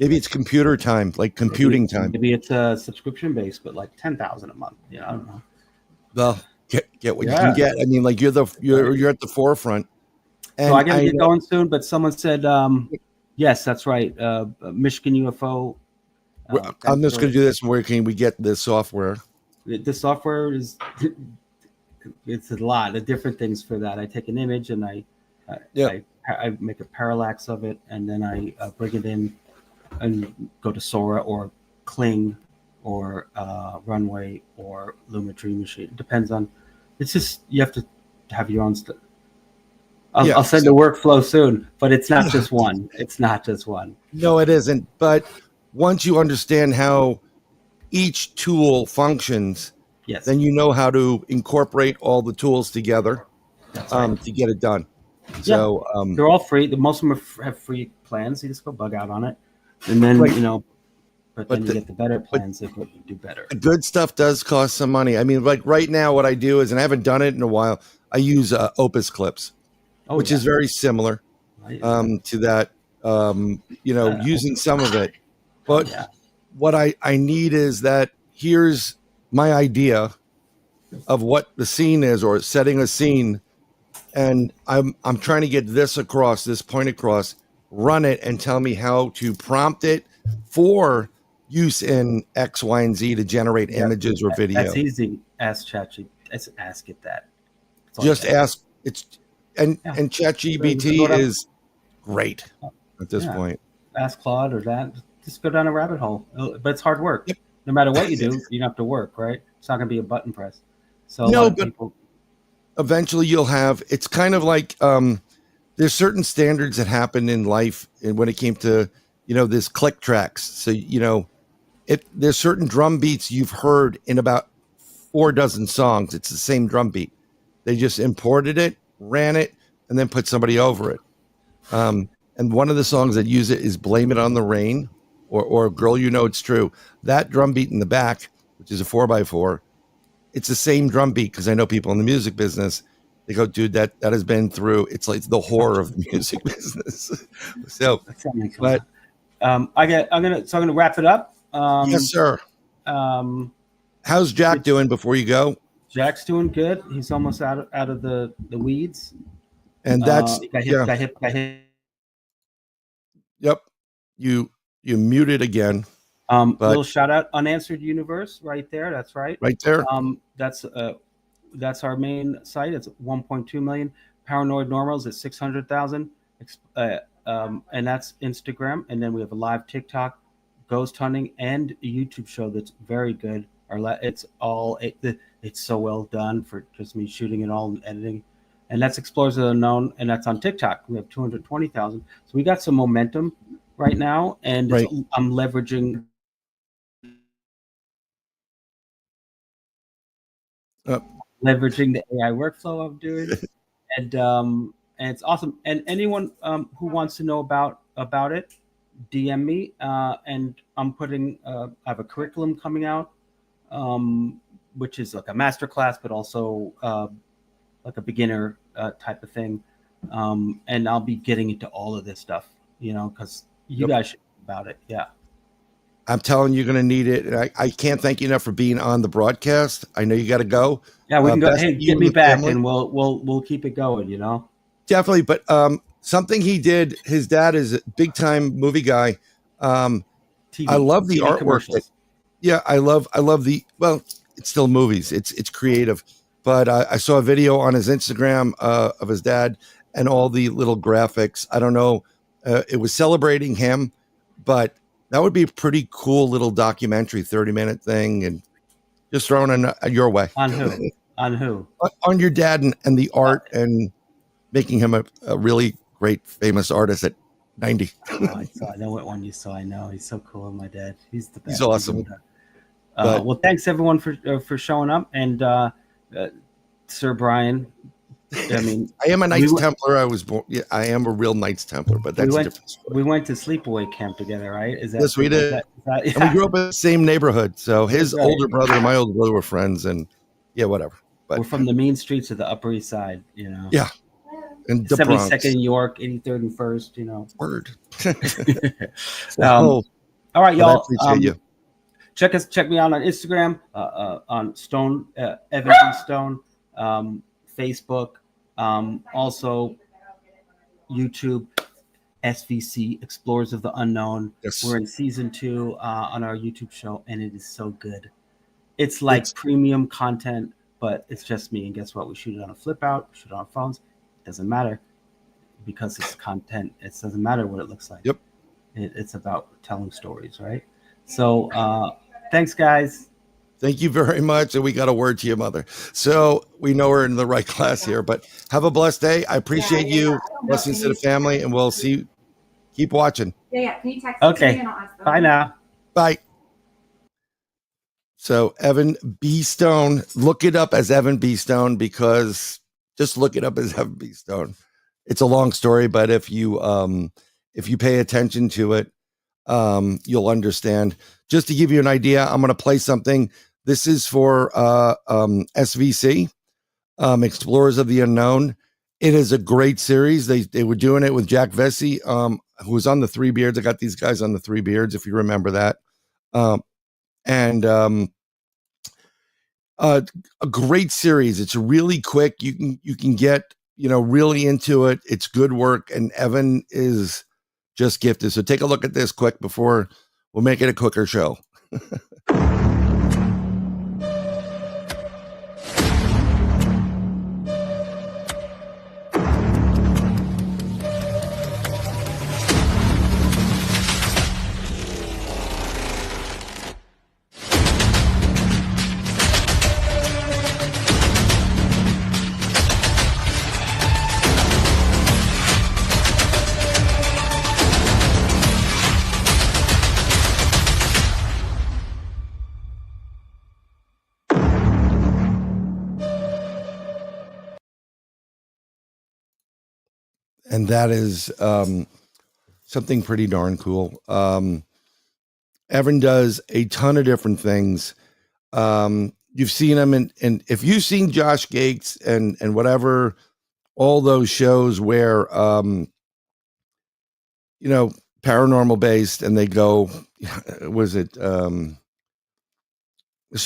maybe it's computer time, like computing time. Maybe it's a subscription based, but like 10,000 a month. I don't know. Well, get what you can get. I mean, like you're at the forefront. And so I got to get going soon, but someone said, yes, that's right. Michigan UFO. I'm just going to do this. Where can we get this software? The software is, it's a lot of different things for that. I take an image and I make a parallax of it, and then I bring it in and go to Sora or Kling or Runway or Lumetri Machine. It depends on, it's just, you have to have your own stuff. I'll send the workflow soon, but it's not just one. It's not just one. No, it isn't. But once you understand how each tool functions, then you know how to incorporate all the tools together to get it done. So they're all free. Most of them have free plans. You just go bug out on it, and then but then you get the better plans that you do better. The good stuff does cost some money. I mean, like right now, what I do is, and I haven't done it in a while, I use Opus Clips. Which is very similar to that, using some of it. But what I need is that here's my idea of what the scene is, or setting a scene, and I'm trying to get this point across, run it and tell me how to prompt it for use in X, Y, and Z to generate images or video. That's easy. Ask ChatGPT. Ask it that. Just ask. And ChatGPT is great at this point. Ask Claude or that. Just go down a rabbit hole. But it's hard work. Yep. No matter what you do, you have to work, right? It's not going to be a button press. So eventually you'll have. It's kind of like there's certain standards that happen in life, and when it came to this click tracks. So there's certain drum beats you've heard in about 4 dozen songs. It's the same drum beat. They just imported it, ran it, and then put somebody over it. And one of the songs that use it is "Blame It on the Rain" or "Girl, You Know It's True." That drum beat in the back, which is a 4x4, it's the same drum beat, because I know people in the music business. They go, dude, that has been through. It's like the horror of the music business. So, but I'm gonna wrap it up. Yes, sir. How's Jack doing before you go? Jack's doing good. He's almost out of the weeds. And that's got hit. Yep. You muted again. Little shout out, Unanswered Universe, right there. That's right. Right there. That's our main site. It's 1.2 million. Paranoid Normals at 600,000. And that's Instagram. And then we have a live TikTok, ghost hunting, and a YouTube show that's very good. It's so well done for just me shooting it all and editing. And that's Explorers of the Unknown, and that's on TikTok. We have 220,000. So we got some momentum right now, and I'm leveraging the AI workflow I'm doing, and it's awesome. And anyone who wants to know about it, DM me. And I'm putting I have a curriculum coming out, which is like a masterclass, but also like a beginner type of thing. And I'll be getting into all of this stuff, because you guys should know about it. Yeah. I'm telling you, you're going to need it. And I can't thank you enough for being on the broadcast. I know you got to go. Yeah, we can go. Hey, get me back, and we'll keep it going. Definitely. But something he did. His dad is a big time movie guy. I love the artwork. I love the. Well, it's still movies. It's creative. But I saw a video on his Instagram of his dad and all the little graphics. I don't know. It was celebrating him, but that would be a pretty cool little documentary, 30-minute thing, and just throwing it your way. On who? On who? On your dad and the art, and making him a really great, famous artist at 90. I know what one you saw. I know. He's so cool, my dad. He's the best. He's awesome. Well, thanks everyone for showing up, and Sir Bryan. I mean, I am a Knights Templar. I was born. Yeah, I am a real Knights Templar, but that's a different story. We went to sleepaway camp together, right? Yes, we did. And we grew up in the same neighborhood. So his older brother and my older brother were friends, and whatever. But we're from the mean streets of the Upper East Side, Yeah. And 72nd York, 83rd and 1st, Word. All right, y'all. I appreciate you. Check me out on Instagram, on Stone, Evan B. Stone, Facebook, also YouTube, SVC, Explorers of the Unknown. Yes. We're in season 2 on our YouTube show, and it is so good. It's like premium content, but it's just me. And guess what? We shoot it on a flip out, shoot it on phones. It doesn't matter, because it's content. It doesn't matter what it looks like. Yep. It's about telling stories, right? So thanks, guys. Thank you very much. And we got a word to your mother. So we know we're in the right class here, but have a blessed day. I appreciate you. Blessings to the family, and we'll see you. Keep watching. Yeah. Can you text me and I'll ask them? Bye now. Bye. So Evan B. Stone, look it up as Evan B. Stone, because just look it up as Evan B. Stone. It's a long story, but if you pay attention to it, you'll understand. Just to give you an idea, I'm going to play something. This is for SVC, Explorers of the Unknown. It is a great series. They were doing it with Jack Vesey, who was on the Three Beards. I got these guys on the Three Beards, if you remember that. A great series. It's really quick. You can get really into it. It's good work, and Evan is just gifted. So take a look at this quick before We'll make it a quicker show. And that is something pretty darn cool. Evan does a ton of different things. You've seen him, and if you've seen Josh Gates and whatever, all those shows where, paranormal based, and they go, was it, so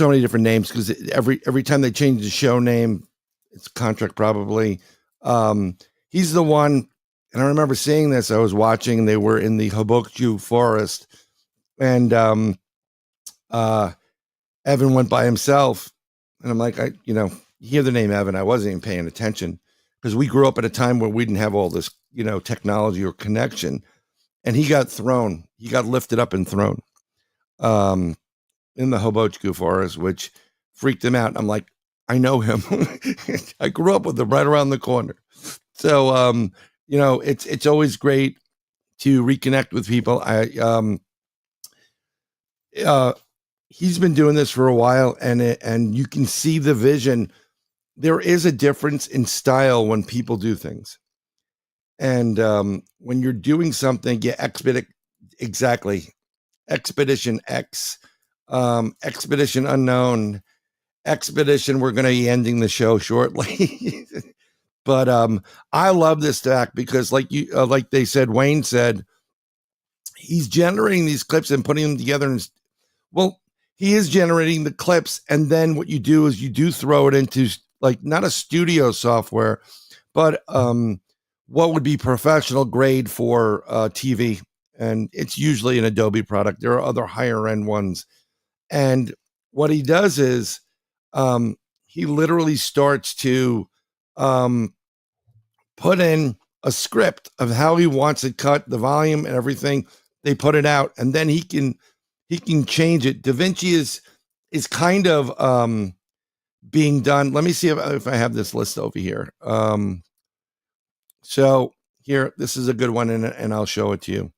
many different names, because every time they change the show name, it's a contract probably. He's the one, and I remember seeing this. I was watching, they were in the Hoboken forest, and Evan went by himself, and I'm like, you hear the name Evan. I wasn't even paying attention, because we grew up at a time where we didn't have all this, technology or connection, and he got lifted up and thrown in the Hoboken forest, which freaked him out. I'm like, I know him. I grew up with him right around the corner. So, it's always great to reconnect with people. He's been doing this for a while, and you can see the vision. There is a difference in style when people do things. And when you're doing something, exactly. Expedition X, Expedition Unknown, Expedition, we're going to be ending the show shortly. But I love this stack because, like they said, Wayne said, he's generating these clips and putting them together. He is generating the clips, and then what you do is you do throw it into, like, not a studio software, but what would be professional grade for TV, and it's usually an Adobe product. There are other higher end ones, and what he does is he literally starts to put in a script of how he wants it cut, the volume and everything. They put it out, and then he can change it. DaVinci is kind of being done. Let me see if I have this list over here. So here, this is a good one, and I'll show it to you.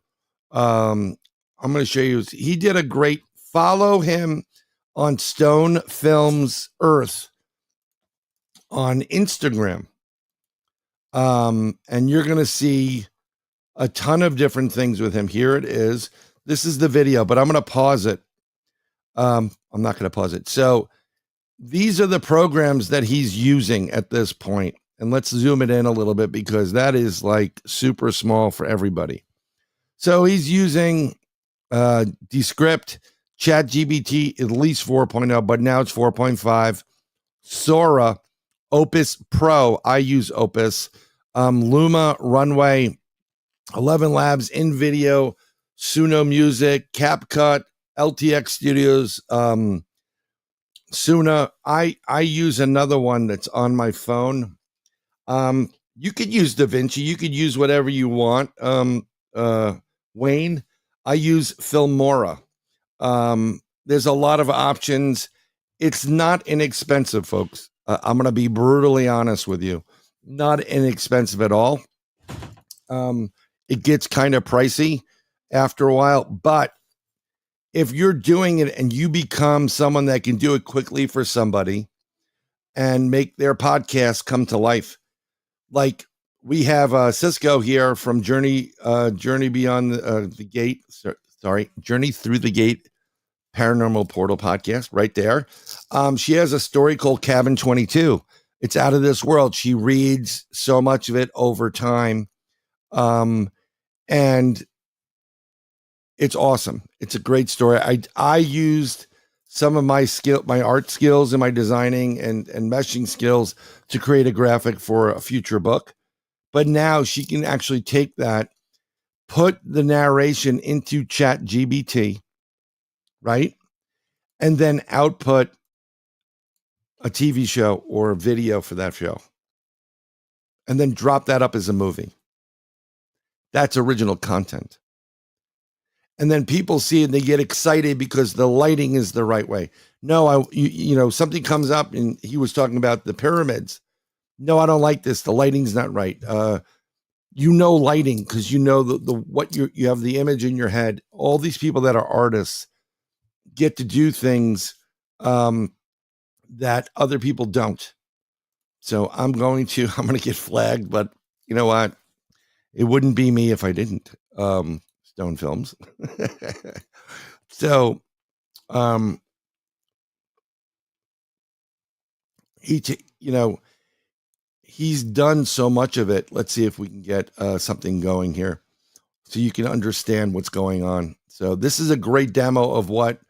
I'm going to show you. He did a great, follow him on Stone Films Earth on Instagram. And you're going to see a ton of different things with him. Here it is. This is the video, but I'm going to pause it. I'm not going to pause it. So these are the programs that he's using at this point. And let's zoom it in a little bit, because that is like super small for everybody. So he's using Descript, ChatGPT, at least 4.0, but now it's 4.5. Sora, Opus Pro. I use Opus. Luma, Runway, 11 Labs, InVideo, Suno Music, CapCut, LTX Studios, Suna. I use another one that's on my phone. You could use DaVinci. You could use whatever you want. Wayne, I use Filmora. There's a lot of options. It's not inexpensive, folks. I'm going to be brutally honest with you. Not inexpensive at all. It gets kind of pricey after a while, but if you're doing it and you become someone that can do it quickly for somebody and make their podcast come to life, like we have Cisco here from Journey Beyond the Gate. Journey Through the Gate Paranormal Portal podcast right there. She has a story called Cabin 22. It's out of this world. She reads so much of it over time. And it's awesome. It's a great story. I used some of my art skills and my designing and meshing skills to create a graphic for a future book. But now she can actually take that, put the narration into ChatGPT, right? And then output a TV show or a video for that show. And then drop that up as a movie. That's original content. And then people see it and they get excited because the lighting is the right way. No, you know, something comes up and he was talking about the pyramids. No, I don't like this. The lighting's not right. You know, lighting, because you know the what you have the image in your head. All these people that are artists get to do things that other people don't. So I'm going to get flagged, but you know what? It wouldn't be me if I didn't. Stone Films. So, he's done so much of it. Let's see if we can get something going here so you can understand what's going on. So this is a great demo of what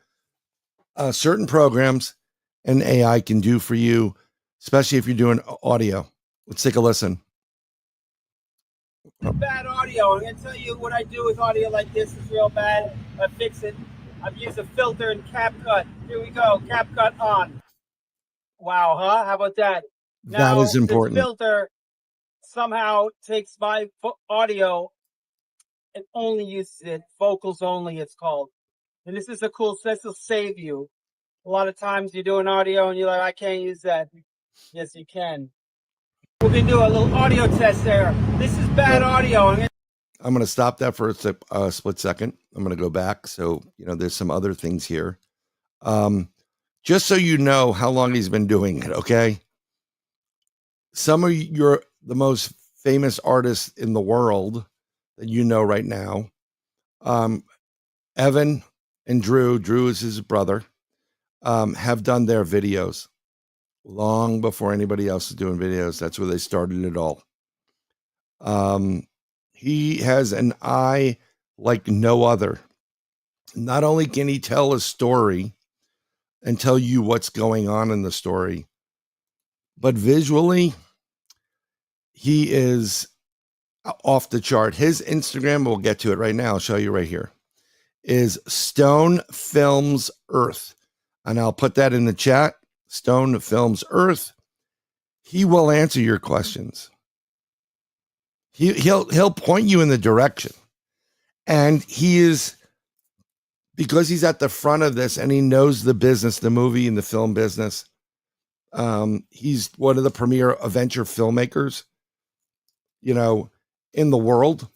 certain programs and AI can do for you, especially if you're doing audio. Let's take a listen. Bad audio. I'm going to tell you what I do with audio like this is real bad. I fix it. I've used a filter and CapCut. Here we go. CapCut on. Wow, huh? How about that? Now, that is important. The filter somehow takes my audio and only uses it. Vocals only, it's called. And this is a cool, this will save you. A lot of times you're doing audio and you're like, I can't use that. Yes, you can. We're going to do a little audio test there. This is bad audio. I'm going to stop that for a split second. I'm going to go back. So, there's some other things here. Just so you know how long he's been doing it, okay? Some of the most famous artists in the world that you know right now, Evan and Drew is his brother, have done their videos long before anybody else is doing videos. That's where they started it all. He has an eye like no other. Not only can he tell a story and tell you what's going on in the story, but visually, he is off the chart. His Instagram, we'll get to it right now, I'll show you right here, is Stone Films Earth. And I'll put that in the chat. Stone Films Earth. He will answer your questions. He'll point you in the direction. And he is, because he's at the front of this and he knows the business, the movie and the film business. He's one of the premier adventure filmmakers, in the world.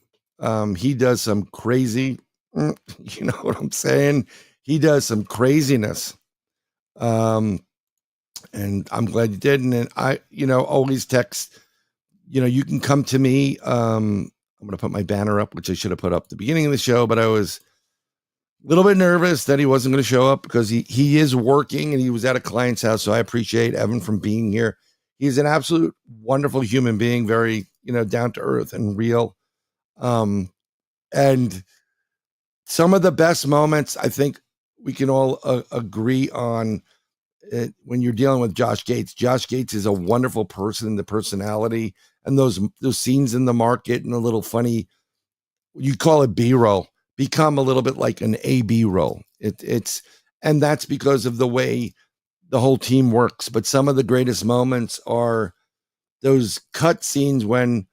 He does some crazy, you know what I'm saying? He does some craziness. And I'm glad you did. And I, always text, you can come to me. I'm going to put my banner up, which I should have put up at the beginning of the show, but I was a little bit nervous that he wasn't going to show up because he is working and he was at a client's house. So I appreciate Evan from being here. He's an absolute wonderful human being, very, down to earth and real. And some of the best moments, I think we can all agree on it, when you're dealing with Josh Gates. Josh Gates is a wonderful person, the personality and those scenes in the market and a little funny, you call it B-roll, become a little bit like an A-B roll. And that's because of the way the whole team works. But some of the greatest moments are those cut scenes when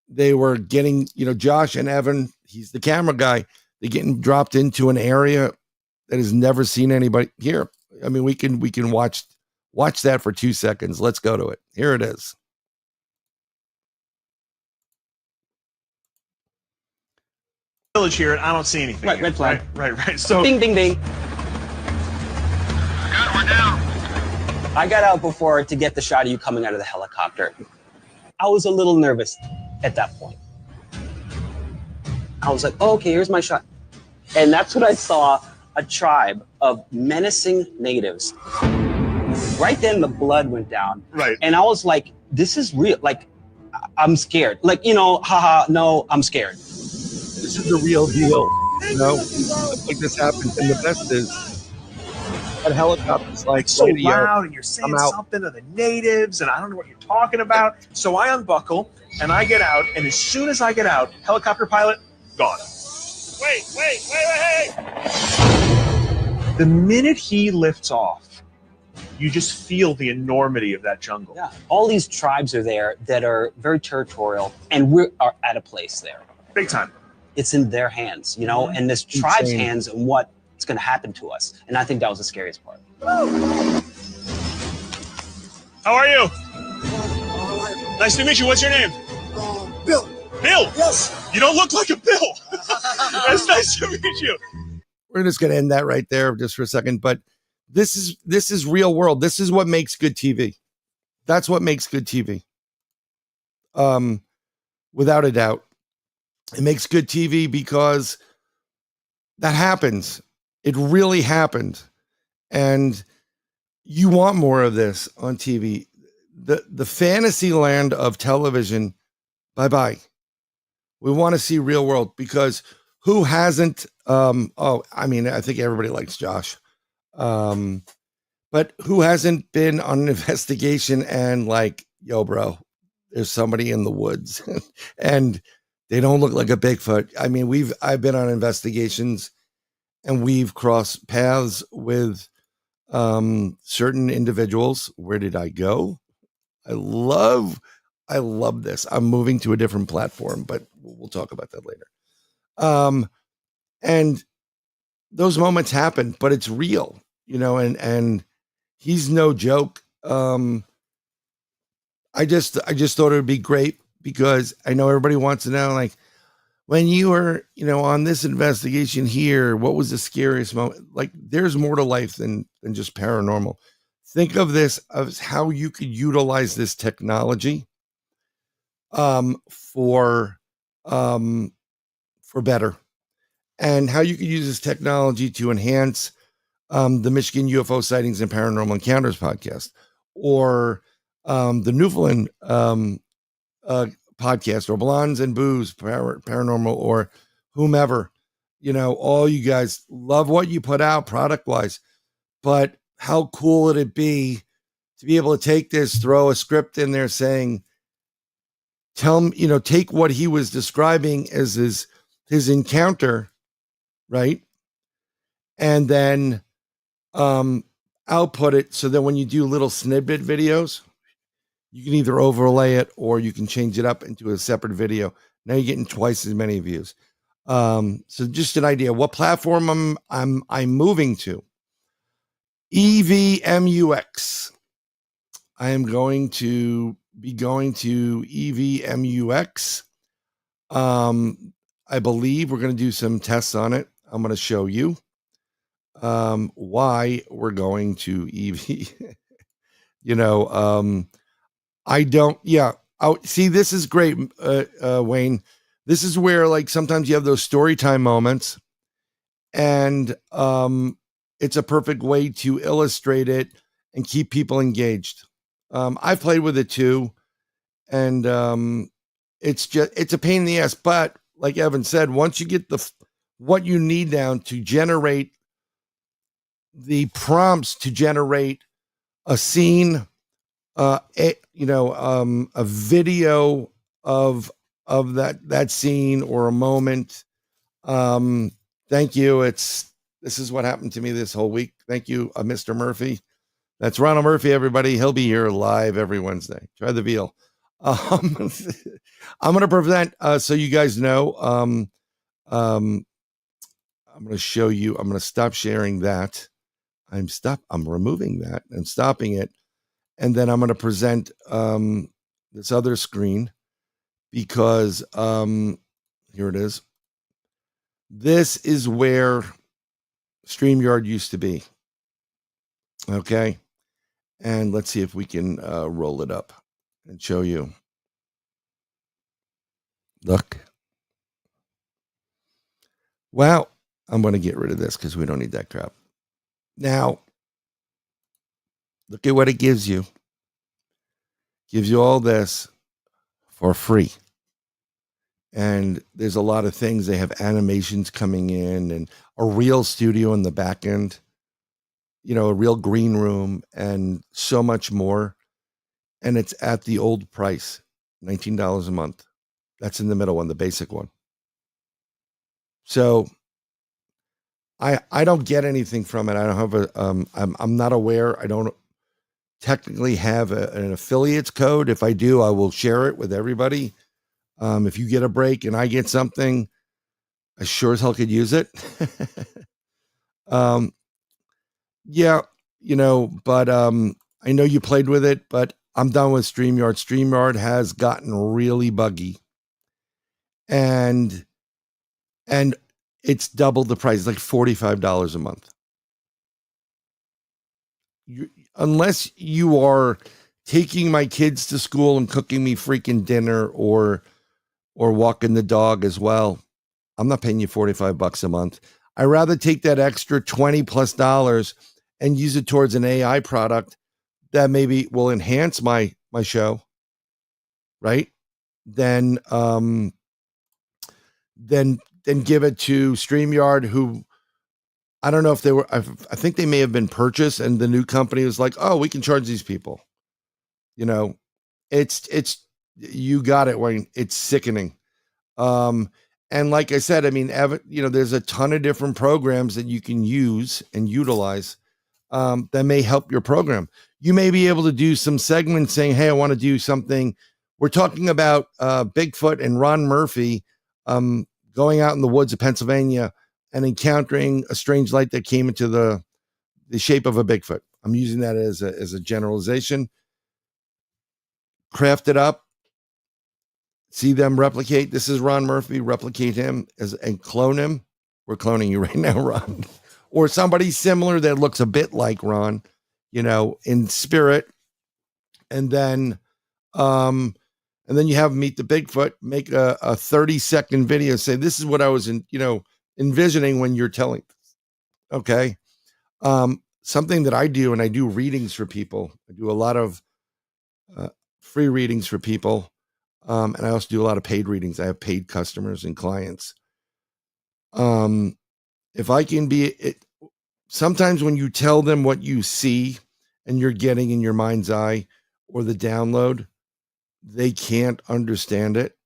they were getting, Josh and Evan, he's the camera guy, they're getting dropped into an area that has never seen anybody here. I mean, we can watch that for 2 seconds. Let's go to it. Here it is. Village here, and I don't see anything. Right, red flag. Right. So ding, ding, ding. God, we're down. I got out before to get the shot of you coming out of the helicopter. I was a little nervous at that point. I was like, oh, okay, here's my shot. And that's when I saw a tribe of menacing natives. Right then, the blood went down. Right. And I was like, this is real. Like, I'm scared. Like, haha, no, I'm scared. This is the real deal. Like this happens. And the best is that helicopter's like so radio. Loud, and you're saying something to the natives, and I don't know what you're talking about. So I unbuckle, and I get out, and as soon as I get out, helicopter pilot, gone. Wait. The minute he lifts off, you just feel the enormity of that jungle. Yeah, all these tribes are there that are very territorial, and we are at a place there. Big time. It's in their hands, you know, and this tribe's hands and what's going to happen to us. And I think that was the scariest part. How are you? Nice to meet you. What's your name? Bill. Bill? Yes. You don't look like a Bill. That's nice to meet you. We're just going to end that right there just for a second. But this is real world. This is what makes good TV. That's what makes good TV. Without a doubt. It makes good TV because that happens. It really happened. And you want more of this on TV. The fantasy land of television, bye-bye. We want to see real world because who hasn't, I think everybody likes Josh. But who hasn't been on an investigation and like, yo, bro, there's somebody in the woods and they don't look like a Bigfoot. I mean, I've been on investigations and we've crossed paths with certain individuals. Where did I go? I love this. I'm moving to a different platform, but we'll talk about that later. And those moments happen, but it's real, you know, and he's no joke. I just thought it would be great because I know everybody wants to know, like, when you were, you know, on this investigation here, what was the scariest moment? Like, there's more to life than just paranormal. Think of this as how you could utilize this technology for better, and how you could use this technology to enhance the Michigan UFO Sightings and Paranormal Encounters podcast, or the Newfoundland podcast, or Blondes and Booze Paranormal, or whomever. You know, all you guys love what you put out product wise, but how cool would it be to be able to take this, throw a script in there saying, take what he was describing as his encounter, right? And then output it so that when you do little snippet videos, you can either overlay it or you can change it up into a separate video. Now you're getting twice as many views. So just an idea what platform I'm moving to. EVMUX. I am going to be going to EVMUX. I believe we're going to do some tests on it. I'm going to show you why we're going to EV. See, this is great, Wayne. This is where, like, sometimes you have those story time moments, and it's a perfect way to illustrate it and keep people engaged. I've played with it too, and it's a pain in the ass. But like Evan said, once you get what you need down to generate the prompts to generate a scene, a video of that scene or a moment. Thank you. This is what happened to me this whole week. Thank you, Mr. Murphy. That's Ronald Murphy, everybody. He'll be here live every Wednesday. Try the veal. I'm going to present, so you guys know, I'm going to show you. I'm going to stop sharing that. I'm removing that and stopping it. And then I'm going to present this other screen because here it is. This is where StreamYard used to be. Okay. And let's see if we can roll it up and show you. Look. Wow. I'm going to get rid of this because we don't need that crap. Now, look at what it gives you. Gives you all this for free. And there's a lot of things. They have animations coming in and a real studio in the back end, a real green room and so much more. And it's at the old price, $19 a month. That's in the middle one, the basic one. So I don't get anything from it. I don't have I'm not aware. I don't technically have an affiliates code. If I do, I will share it with everybody. If you get a break and I get something, I sure as hell could use it. Yeah, but I know you played with it, but I'm done with StreamYard. StreamYard has gotten really buggy. And it's doubled the price, like $45 a month. Unless you are taking my kids to school and cooking me freaking dinner or walking the dog as well, I'm not paying you $45 a month. I'd rather take that extra $20+ and use it towards an AI product that maybe will enhance my show, right? Then give it to StreamYard, who I don't know if they were. I think they may have been purchased, and the new company was like, "Oh, we can charge these people." It's you got it, Wayne. It's sickening. And like I said, I mean, there's a ton of different programs that you can use and utilize that may help your program. You may be able to do some segments saying, "Hey, I want to do something." We're talking about Bigfoot and Ron Murphy going out in the woods of Pennsylvania and encountering a strange light that came into the shape of a Bigfoot. I'm using that as a generalization. Craft it up. See them replicate. This is Ron Murphy. Replicate him and clone him. We're cloning you right now, Ron. Or somebody similar that looks a bit like Ron, in spirit. And then you have Meet the Bigfoot, make a 30-second video, say, this is what I was envisioning when you're telling this. Okay. Something that I do, and I do readings for people. I do a lot of free readings for people. And I also do a lot of paid readings. I have paid customers and clients. If I can sometimes when you tell them what you see and you're getting in your mind's eye or the download, they can't understand it.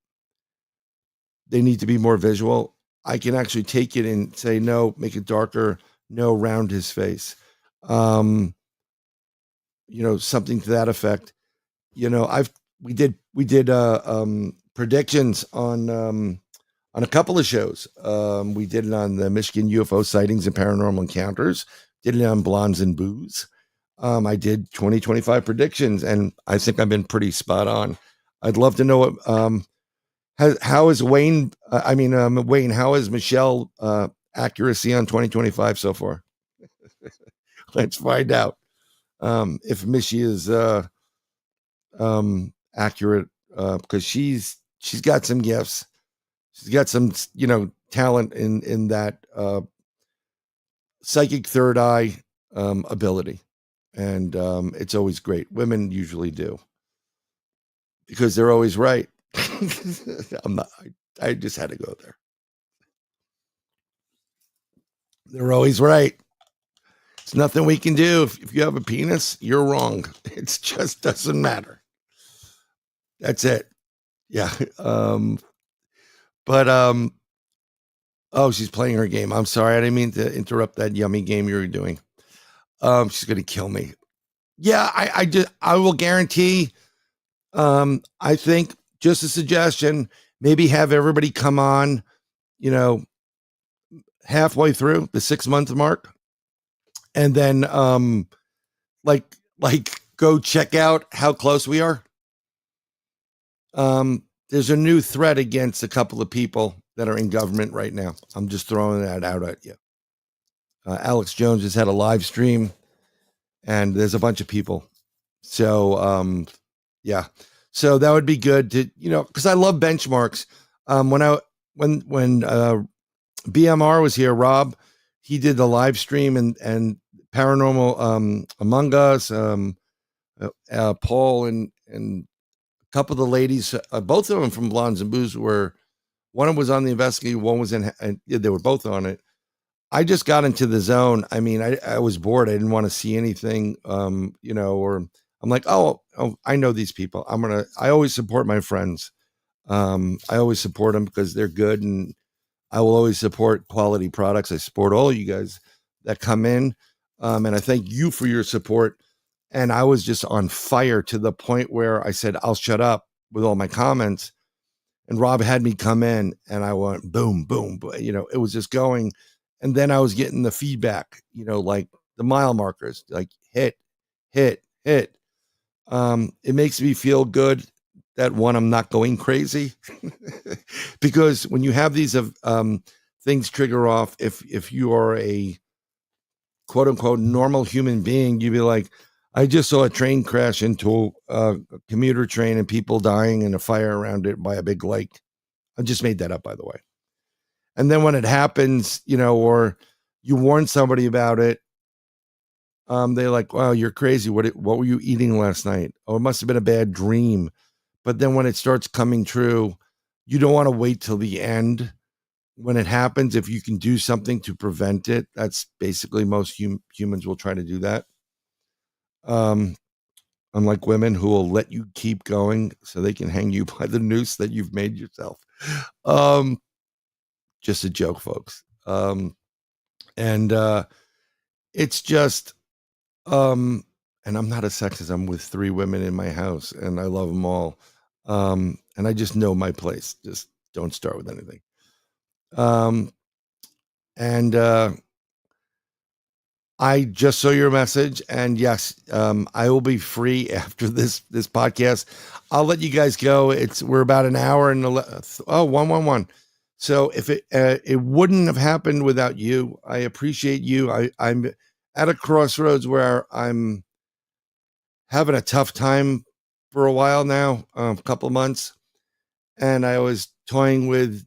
They need to be more visual. I can actually take it and say, no, make it darker. No, round his face. Something to that effect. We did predictions on a couple of shows. We did it on the Michigan UFO sightings and paranormal encounters. Did it on Blondes and Booze. I did 2025 predictions, and I think I've been pretty spot on. I'd love to know what how is Wayne? Wayne, how is Michelle accuracy on 2025 so far? Let's find out if Missy is accurate, because she's got some gifts. She's got some talent in that psychic third eye ability, and it's always great. Women usually do, because they're always right. I just had to go there. They're always right. It's nothing we can do. If you have a penis, you're wrong. It just doesn't matter. That's it. Yeah. Oh, she's playing her game. I'm sorry. I didn't mean to interrupt that yummy game you were doing. She's going to kill me. Yeah, I will guarantee. I think, just a suggestion, maybe have everybody come on, halfway through the 6-month mark, and then like go check out how close we are. There's a new threat against a couple of people that are in government right now. I'm just throwing that out at you. Alex Jones has had a live stream, and there's a bunch of people. So yeah. So that would be good to, because I love benchmarks. When BMR was here, Rob, he did the live stream and Paranormal Among Us, Paul and a couple of the ladies, both of them from Blondes and Booze, one was on the investigating, one was in, and they were both on it. I just got into the zone. I mean, I was bored. I didn't want to see anything, or I'm like, oh, I know these people. I always support my friends. I always support them because they're good, and I will always support quality products. I support all of you guys that come in. And I thank you for your support. And I was just on fire to the point where I said, I'll shut up with all my comments. And Rob had me come in and I went boom, boom, it was just going. And then I was getting the feedback, like the mile markers, like hit. It makes me feel good that I'm not going crazy because when you have these things trigger off, if you are a quote unquote normal human being, you'd be like, I just saw a train crash into a commuter train and people dying and a fire around it by a big lake. I just made that up, by the way. And then when it happens, or you warn somebody about it, they're like, wow, you're crazy. What were you eating last night? Oh, it must have been a bad dream. But then when it starts coming true, you don't want to wait till the end. When it happens, if you can do something to prevent it, that's basically most humans will try to do that. Unlike women who will let you keep going so they can hang you by the noose that you've made yourself. Just a joke, folks. And it's just, and I'm not a sexist. I'm with 3 women in my house and I love them all. And I just know my place. Just don't start with anything. And I just saw your message, and yes, I will be free after this podcast. I'll let you guys go. We're about an hour and 111. So if it wouldn't have happened without you, I appreciate you. I'm at a crossroads where I'm having a tough time for a while now, a couple of months, and I was toying with,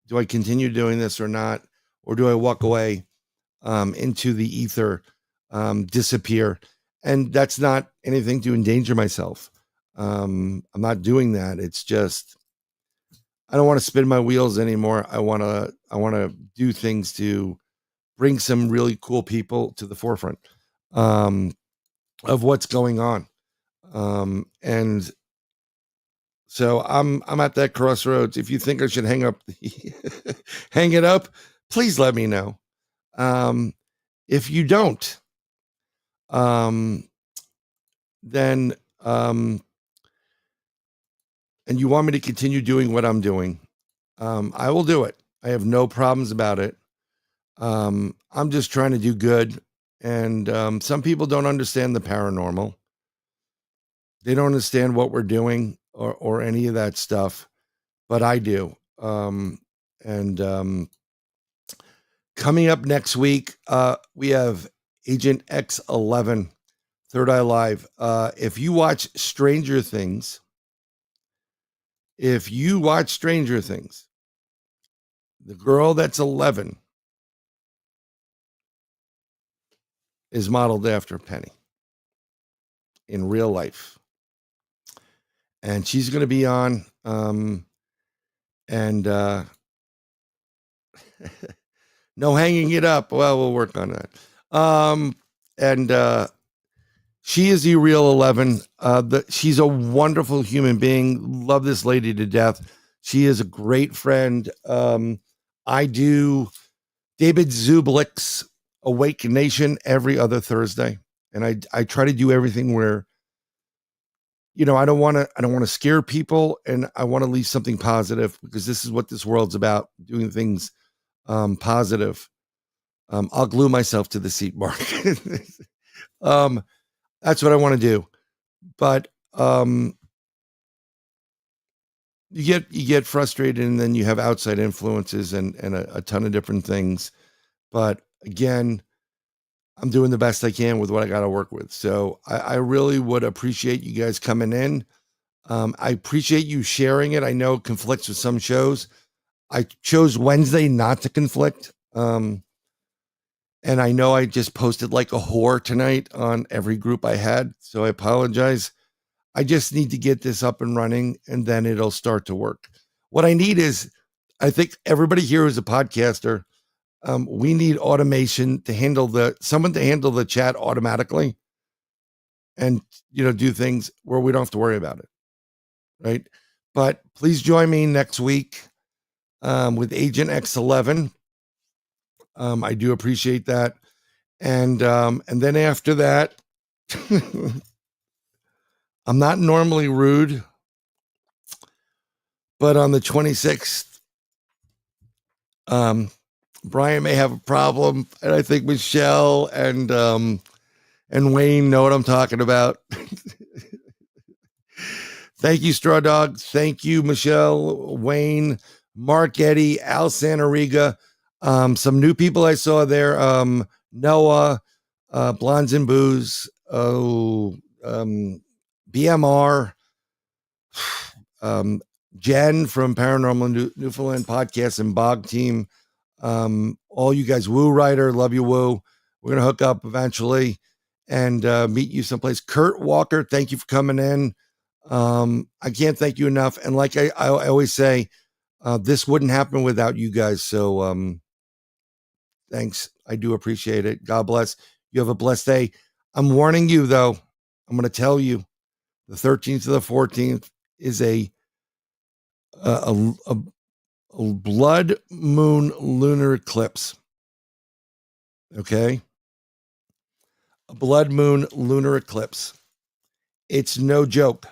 do I continue doing this or not, or do I walk away into the ether, disappear? And that's not anything to endanger myself. I'm not doing that. It's just, I don't want to spin my wheels anymore. I want to do things to bring some really cool people to the forefront of what's going on. And so I'm at that crossroads. If you think I should hang it up, please let me know. If you don't, then and you want me to continue doing what I'm doing, I will do it. I have no problems about it. I'm just trying to do good. And some people don't understand the paranormal. They don't understand what we're doing or any of that stuff, but I do. Coming up next week, we have Agent X11, Third Eye Live. If you watch Stranger Things, the girl that's 11 is modeled after Penny in real life. And she's going to be on, and no hanging it up. Well, we'll work on that. And she is the real 11. She's a wonderful human being. Love this lady to death. She is a great friend. I do David Zublick's Awake Nation every other Thursday. And I try to do everything where, I don't want to scare people, and I want to leave something positive, because this is what this world's about, doing things positive. I'll glue myself to the seat, Mark. That's what I want to do. But you get frustrated, and then you have outside influences and a ton of different things. But again, I'm doing the best I can with what I got to work with. So I really would appreciate you guys coming in. I appreciate you sharing it. I know it conflicts with some shows. I chose Wednesday not to conflict. And I know I just posted like a whore tonight on every group I had. So I apologize. I just need to get this up and running, and then it'll start to work. What I need is, I think everybody here is a podcaster. We need automation to handle someone to handle the chat automatically, and do things where we don't have to worry about it. Right. But please join me next week. with Agent X11. I do appreciate that. And then after that, I'm not normally rude, but on the 26th, Bryan may have a problem, and I think Michelle and Wayne know what I'm talking about. Thank you, Straw Dog. Thank you, Michelle, Wayne, Mark Eddy, Al Santariga. Some new people I saw there. Noah, Blondes and Booze, BMR, Jen from Paranormal Newfoundland Podcast and Bog Team. All you guys, Woo Writer, love you, Woo. We're going to hook up eventually and meet you someplace. Kurt Walker, thank you for coming in. I can't thank you enough. And like I always say, this wouldn't happen without you guys. So thanks. I do appreciate it. God bless. You have a blessed day. I'm warning you, though. I'm going to tell you, the 13th to the 14th is a blood moon lunar eclipse. Okay? A blood moon lunar eclipse. It's no joke.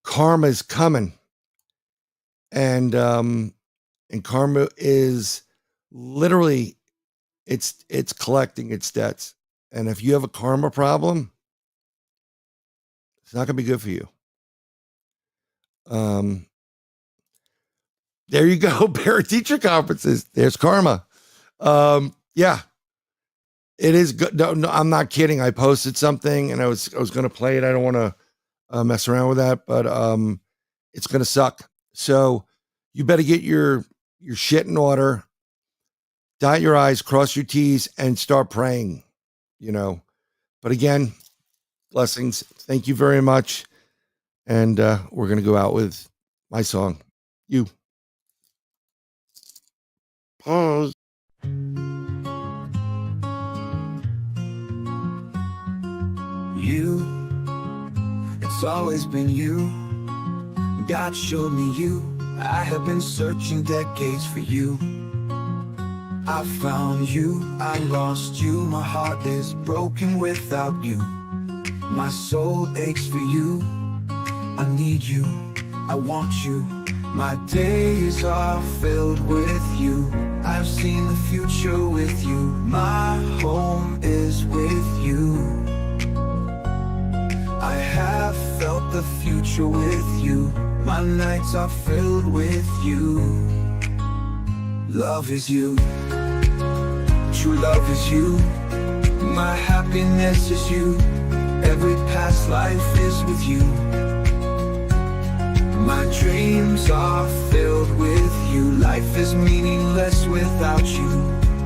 Karma's coming. And karma is literally, it's collecting its debts. And if you have a karma problem, it's not going to be good for you. There you go. Parent teacher conferences. There's karma. Yeah, it is good. No, I'm not kidding. I posted something and I was going to play it. I don't want to mess around with that, but it's going to suck. So you better get your shit in order, dot your I's, cross your T's, and start praying, But again, blessings. Thank you very much. And we're going to go out with my song, You. Pause. You, it's always been you. God showed me you. I have been searching decades for you. I found you, I lost you. My heart is broken without you. My soul aches for you. I need you, I want you. My days are filled with you. I've seen the future with you. My home is with you. I have felt the future with you. My nights are filled with you. Love is you. True love is you. My happiness is you. Every past life is with you. My dreams are filled with you. Life is meaningless without you.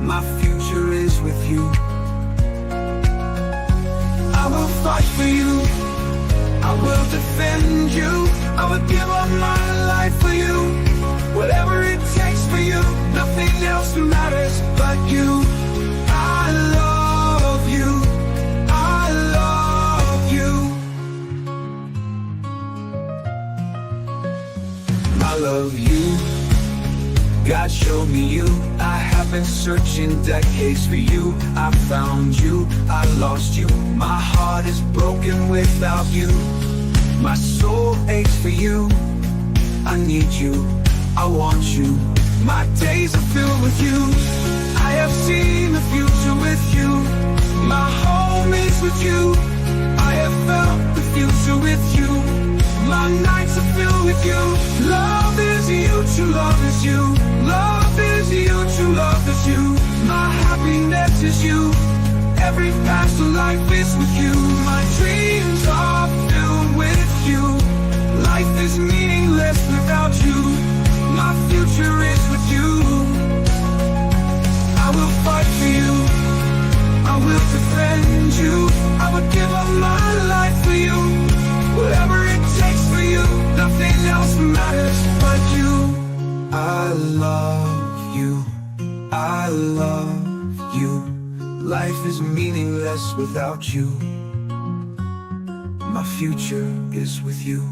My future is with you. I will fight for you. I will defend you. I will give up my life for you. Whatever it takes for you. Nothing else matters but you. I love you. I love you. I love you. God showed me you. I have been searching decades for you. I found you, I lost you. My heart is broken without you. My soul aches for you. I need you, I want you. My days are filled with you. I have seen the future with you. My home is with you. I have felt the future with you. My nights are filled with you. Love is you, true love is you. Love is you, true love is you. My happiness is you. Every past life is with you. My dreams are filled with you. Life is meaningless without you. My future is with you. I will fight for you. I will defend you. I will give up my life for you. Whatever it takes for you. Nothing else matters but you. I love you. I love you. Life is meaningless without you. My future is with you.